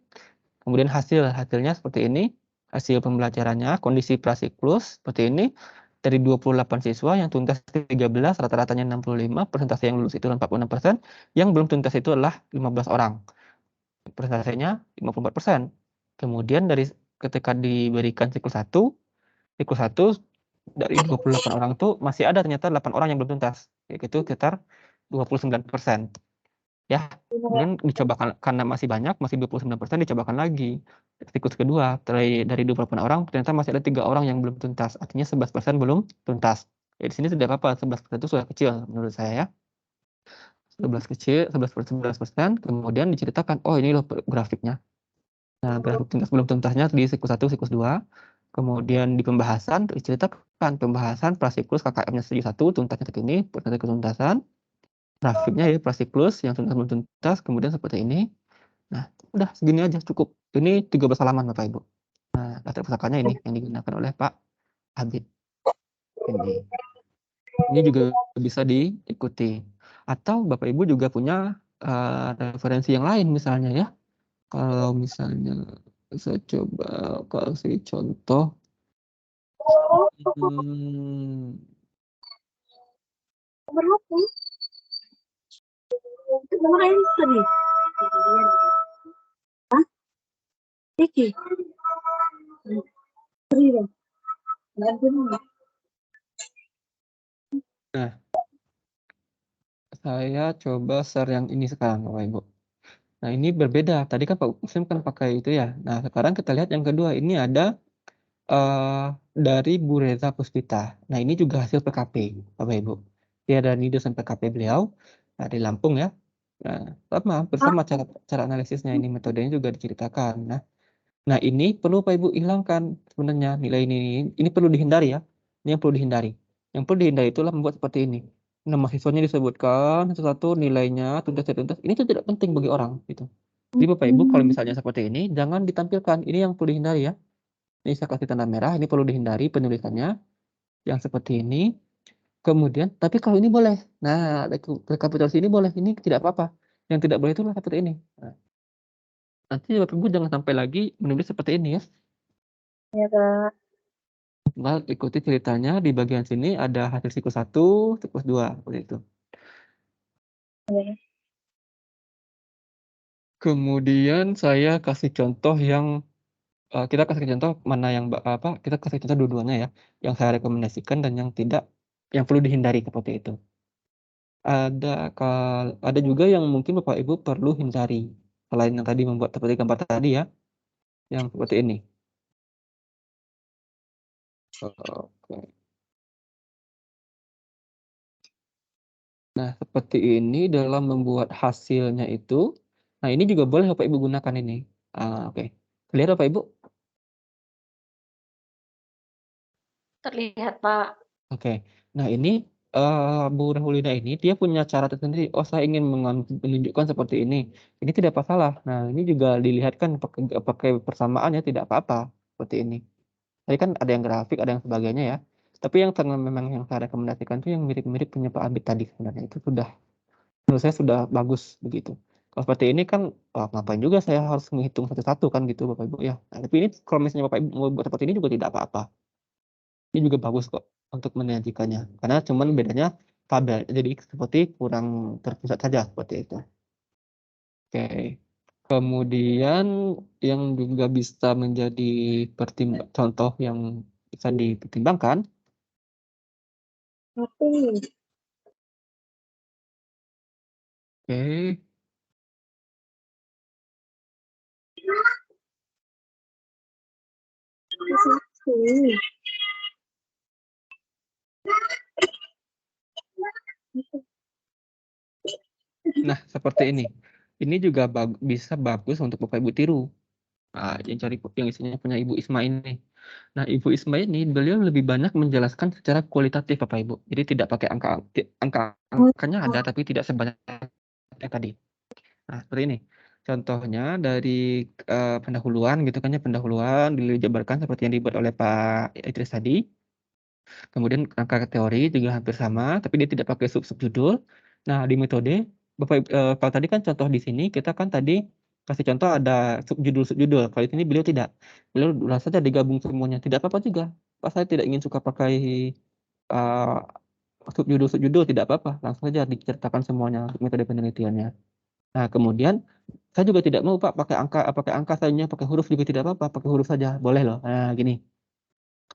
Kemudian hasilnya seperti ini, hasil pembelajarannya, kondisi prasiklus seperti ini, dari 28 siswa yang tuntas 13, rata-ratanya 65, persentase yang lulus itu 46%, yang belum tuntas itu adalah 15 orang. Persentasenya 54%. Kemudian dari ketika diberikan siklus 1 dari 28 orang itu masih ada ternyata 8 orang yang belum tuntas, yaitu sekitar 29%. Ya, kemudian dicobakan karena masih banyak, masih 29%, dicobakan lagi. Siklus kedua, dari 28 orang, ternyata masih ada 3 orang yang belum tuntas. Artinya 11% belum tuntas. Ya, di sini sudah apa? 11% itu sudah kecil menurut saya ya. 11%, kemudian diceritakan, oh ini loh grafiknya. Nah, grafik tuntas belum tuntasnya di siklus 1, siklus 2. Kemudian di pembahasan, diceritakan pembahasan prasiklus KKM-nya 1, tuntasnya segini, persentase ketuntasan. Grafiknya ya prasiklus yang tuntas belum tuntas, kemudian seperti ini. Nah, udah segini aja cukup. Ini 13 halaman Bapak Ibu. Nah, latar pusakanya ini yang digunakan oleh Pak Habib. Ini juga bisa diikuti. Atau Bapak Ibu juga punya referensi yang lain misalnya ya. Kalau misalnya saya coba kasih contoh. Nah, saya coba share yang ini sekarang Bapak Ibu. Nah, ini berbeda. Tadi kan Pak Muslim kan pakai itu ya. Nah, sekarang kita lihat yang kedua. Ini ada dari Bu Reza Puspita. Nah, ini juga hasil PKP, Bapak Ibu. Dia dari dosen PKP beliau dari Lampung ya. Nah, bersama cara analisisnya ini, metodenya juga diceritakan. Nah, ini perlu Pak Ibu hilangkan sebenarnya nilai ini perlu dihindari ya. Ini yang perlu dihindari. Yang perlu dihindari itulah membuat seperti ini. Nama siswanya disebutkan satu-satu, nilainya, tuntas. Ini tuh tidak penting bagi orang gitu. Jadi Bapak Ibu kalau misalnya seperti ini jangan ditampilkan. Ini yang perlu dihindari ya. Ini saya kasih tanda merah, ini perlu dihindari penulisannya yang seperti ini. Kemudian, tapi kalau ini boleh. Nah, rekapitulasi ini boleh, ini tidak apa-apa. Yang tidak boleh itulah seperti ini. Nah, nanti Bapak Ibu jangan sampai lagi menulis seperti ini ya. Ya, Kak. Nah, ikuti ceritanya di bagian sini ada hasil siklus 1, siklus 2, seperti itu. Ya. Kemudian saya kasih contoh yang kita kasih contoh mana yang kita kasih contoh dua-duanya ya, yang saya rekomendasikan dan yang tidak, yang perlu dihindari seperti itu. Ada juga yang mungkin Bapak Ibu perlu hindari selain yang tadi membuat seperti gambar tadi ya, yang seperti ini. Oke. Nah, seperti ini dalam membuat hasilnya itu. Nah, ini juga boleh Bapak Ibu gunakan ini. Oke. Lihat Bapak Ibu? Terlihat, Pak. Oke. Nah, ini Bu Rahulina ini dia punya cara tersendiri. Oh, saya ingin menunjukkan seperti ini. Ini tidak masalah. Nah, ini juga dilihatkan pakai persamaan ya, tidak apa-apa seperti ini. Tadi kan ada yang grafik, ada yang sebagainya ya. Tapi yang memang yang saya rekomendasikan itu yang mirip-mirip punya Pak Abid tadi sebenarnya. Itu sudah, menurut saya sudah bagus begitu. Kalau seperti ini kan, ngapain juga saya harus menghitung satu-satu kan gitu Bapak Ibu ya. Nah, tapi ini kalau misalnya Bapak Ibu mau buat seperti ini juga tidak apa-apa. Ini juga bagus kok untuk menyajikannya. Karena cuman bedanya tabel. Jadi seperti kurang terpusat saja seperti itu. Oke. Kemudian yang juga bisa menjadi contoh yang bisa dipertimbangkan. Oke. Nah, seperti ini. Ini juga bisa bagus untuk Bapak Ibu tiru. Yang cari yang isinya punya Ibu Isma ini. Nah, Ibu Isma ini beliau lebih banyak menjelaskan secara kualitatif Bapak Ibu. Jadi tidak pakai angkanya ada tapi tidak sebanyak yang tadi. Nah, seperti ini. Contohnya dari pendahuluan gitu kan ya, pendahuluan dijabarkan seperti yang dibuat oleh Pak Idris tadi. Kemudian angka teori juga hampir sama, tapi dia tidak pakai sub-judul. Nah, di metode Bapak kalau tadi kan contoh di sini kita kan tadi kasih contoh ada sub-judul. Kalau di sini beliau tidak. Beliau langsung saja digabung semuanya. Tidak apa-apa juga. Pas saya tidak ingin suka pakai uh, sub-judul tidak apa-apa. Langsung saja diceritakan semuanya untuk metode penelitiannya. Nah, kemudian saya juga tidak mau Pak pakai angka saja, pakai huruf juga tidak apa-apa, pakai huruf saja. Boleh loh. Nah, gini.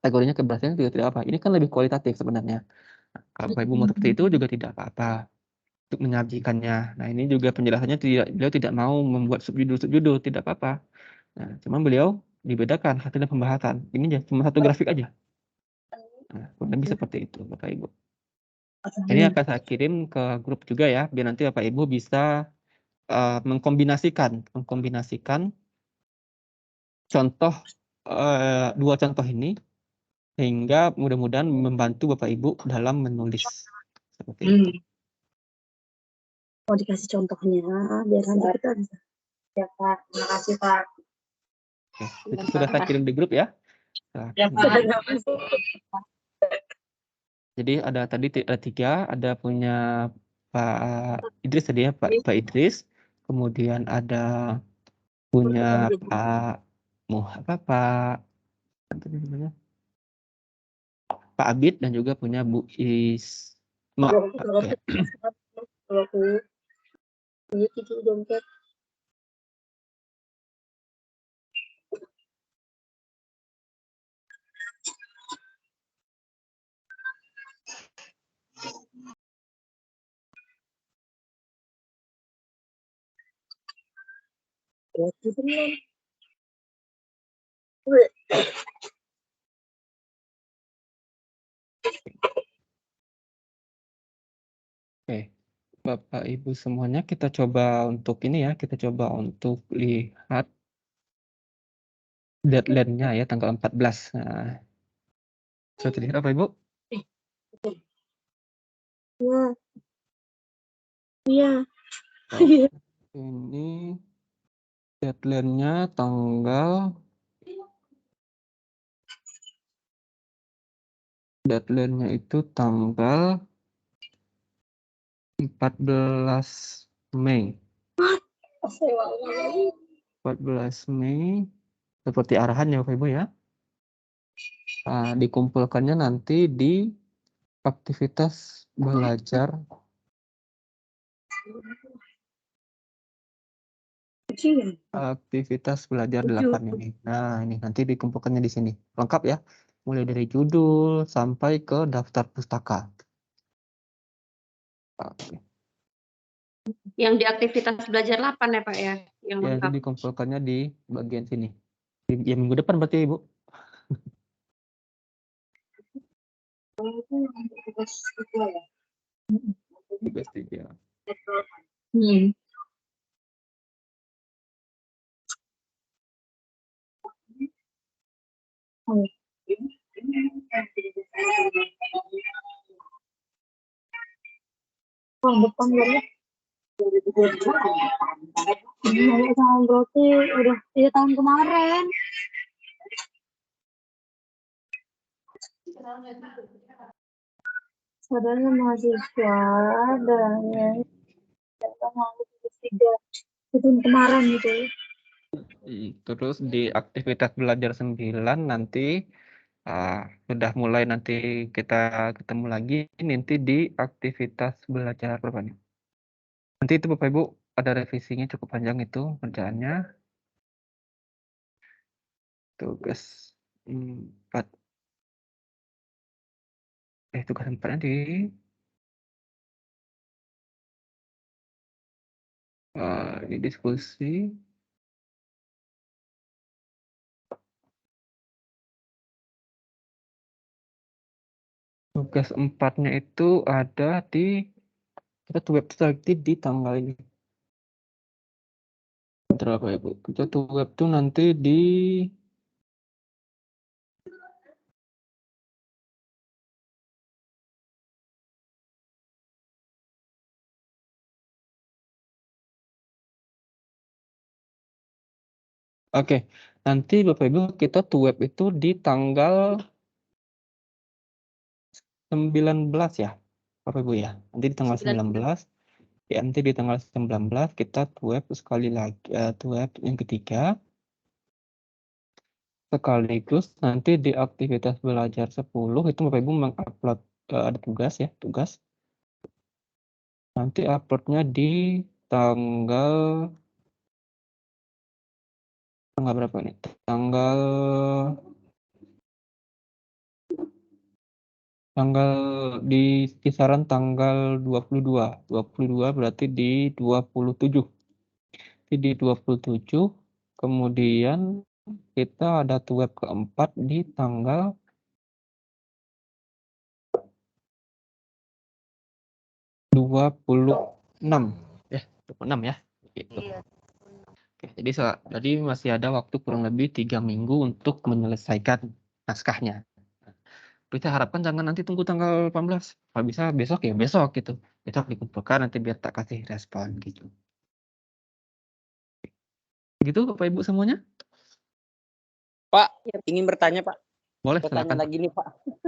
Kategorinya keberhasilan juga tidak apa. Ini kan lebih kualitatif sebenarnya. Kalau Bapak Ibu mau seperti itu juga tidak apa-apa untuk menyajikannya. Nah, ini juga penjelasannya beliau tidak mau membuat sub-judul, tidak apa-apa. Nah, cuman beliau dibedakan hasil pembahasan. Ini aja cuma satu grafik aja. Nah, kurang lebih seperti itu, Bapak Ibu. Ini akan saya kirim ke grup juga ya, biar nanti Bapak Ibu bisa mengkombinasikan contoh dua contoh ini sehingga mudah-mudahan membantu Bapak Ibu dalam menulis seperti itu. Mau dikasih contohnya biar nanti kita bisa. Ya Pak, terima kasih Pak. Oke, itu sudah saya kirim di grup ya. Ya Pak. Jadi ada tadi ada 3, ada punya Pak Idris tadi ya, Pak Idris. Kemudian ada punya Pak Abid dan juga punya Bu Isma. Oke. Oke, Bapak Ibu semuanya kita coba untuk ini ya, kita coba untuk lihat deadline-nya ya tanggal 14. Nah, sudah terlihat Bapak Ibu? Iya. Iya. Ini deadline-nya itu tanggal 14 Mei. 14 Mei seperti arahannya Bapak Ibu ya. Dikumpulkannya nanti di aktivitas belajar aktivitas belajar 8 ini. Nah, ini nanti dikumpulkannya di sini. Lengkap ya. Mulai dari judul sampai ke daftar pustaka. Oke. Yang di aktivitas belajar 8 ya Pak ya? Yang Ya, lengkap. itu dikumpulkannya di bagian sini. Ya, minggu depan berarti ya, Ibu? Tugas 3. Depan dari sama berarti udah 3 tahun kemarin. Sadarnya mahasiswa dan yang tiga tahun kemarin gitu. Terus di aktivitas belajar 9 nanti sudah mulai nanti kita ketemu lagi nanti di aktivitas belajar berapa nih? Nanti itu Bapak Ibu ada revisinya cukup panjang itu kerjaannya. Tugas 4. Tugas 4-nya di diskusi. Tugas 4-nya itu ada di kita tuh web nanti di tanggal ini. Berapa ya, Bu? Kita tuh web tuh nanti di Oke, nanti Bapak Ibu kita tuh web itu di tanggal 19 ya, Bapak Ibu ya. Nanti di tanggal 19, ya nanti di tanggal 19 kita tuh web sekali lagi, tuh web yang ketiga. Sekaligus nanti di aktivitas belajar 10 itu Bapak Ibu mengupload ada tugas ya, tugas. Nanti uploadnya di tanggal berapa nih? Tanggal di kisaran tanggal 22. 22 berarti di 27. Jadi di 27 kemudian kita ada tuh web keempat di tanggal 26. 26 ya. Gitu. Oke, jadi masih ada waktu kurang lebih 3 minggu untuk menyelesaikan naskahnya. Kita harapkan jangan nanti tunggu tanggal 18. Kalau bisa besok ya besok gitu. Besok dikumpulkan nanti biar tak kasih respon gitu. Gitu Bapak Ibu semuanya? Pak, ingin bertanya Pak. Boleh, Bertanya silakan lagi nih Pak.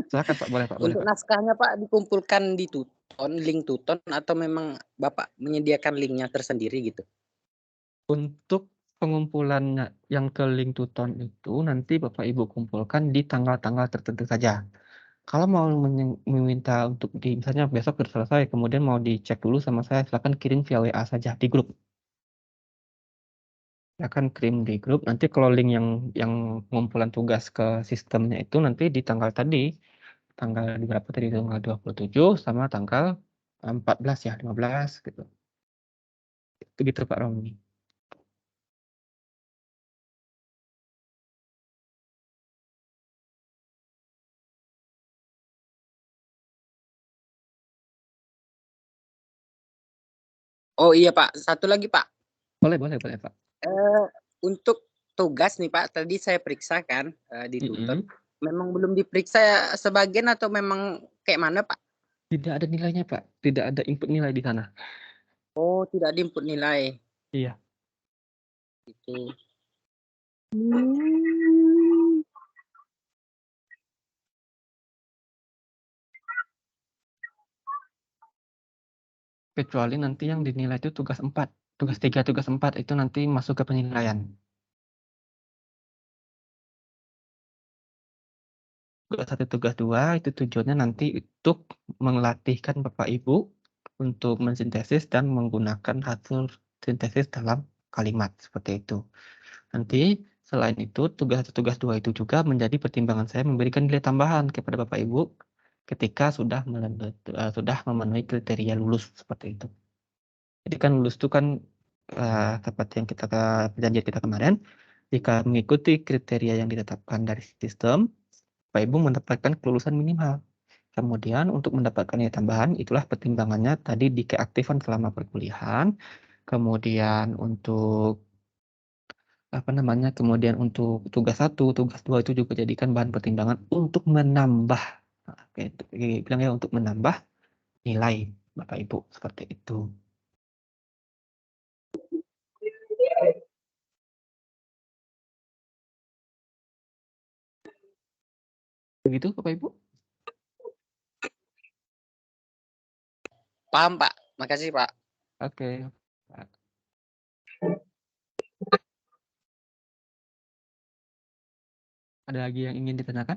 Silakan Pak, boleh Pak. Boleh, Untuk Pak. naskahnya Pak dikumpulkan di Tuton, link Tuton atau memang Bapak menyediakan linknya tersendiri gitu? Untuk pengumpulannya yang ke link Tuton itu nanti Bapak Ibu kumpulkan di tanggal-tanggal tertentu saja. Kalau mau meminta untuk misalnya besok sudah selesai, kemudian mau dicek dulu sama saya, silakan kirim via WA saja di grup. Silakan kirim di grup. Nanti kalau link yang pengumpulan tugas ke sistemnya itu nanti di tanggal tadi, tanggal berapa tadi, tanggal 27 sama tanggal 14 ya, 15 gitu. Itu gitu Pak Romi. Oh iya Pak, satu lagi Pak. Boleh Pak. Untuk tugas nih Pak, tadi saya periksa kan di Tuton. Memang belum diperiksa sebagian atau memang kayak mana Pak? Tidak ada nilainya Pak, tidak ada input nilai di sana. Oh, tidak ada input nilai. Iya. Gitu. Kecuali nanti yang dinilai itu tugas 4. Tugas 3, tugas 4 itu nanti masuk ke penilaian. Tugas 1, tugas 2 itu tujuannya nanti untuk melatihkan Bapak Ibu untuk mensintesis dan menggunakan hasil sintesis dalam kalimat seperti itu. Nanti selain itu tugas 1, tugas 2 itu juga menjadi pertimbangan saya memberikan nilai tambahan kepada Bapak Ibu ketika sudah memenuhi kriteria lulus seperti itu. Jadi kan lulus itu kan seperti yang perjanjian kita kemarin, jika mengikuti kriteria yang ditetapkan dari sistem, Bapak Ibu mendapatkan kelulusan minimal. Kemudian untuk mendapatkan nilai tambahan, itulah pertimbangannya tadi di keaktifan selama perkuliahan. Kemudian untuk kemudian untuk tugas 1, tugas 2 itu juga jadikan bahan pertimbangan untuk menambah, bilangnya untuk menambah nilai Bapak Ibu seperti itu. Begitu Bapak Ibu? Paham Pak, makasih Pak. Oke. Ada lagi yang ingin ditanyakan?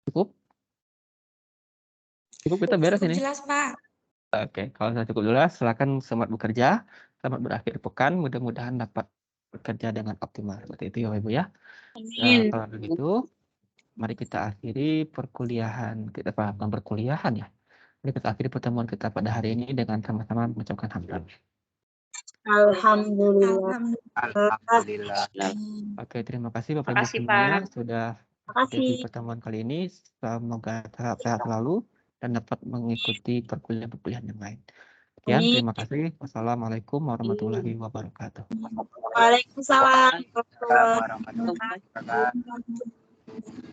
Cukup? Cukup kita beres Cukup ini. jelas, Pak. Oke, kalau sudah cukup jelas, silakan selamat bekerja, selamat berakhir pekan, mudah-mudahan dapat bekerja dengan optimal. Seperti itu ya, Ibu ya. Kalau begitu, mari kita akhiri perkuliahan kita, bukan perkuliahan ya. Mari kita akhiri pertemuan kita pada hari ini dengan sama-sama mengucapkan hamdalah. Alhamdulillah. Alhamdulillah. Oke, terima kasih Bapak Ibu Makasih, semua Pak. sudah hadir di pertemuan kali ini. Semoga sehat selalu dan dapat mengikuti perkuliahan yang lain. Sekian, terima kasih. Wassalamualaikum warahmatullahi wabarakatuh. Waalaikumsalam. Warahmatullahi wabarakatuh.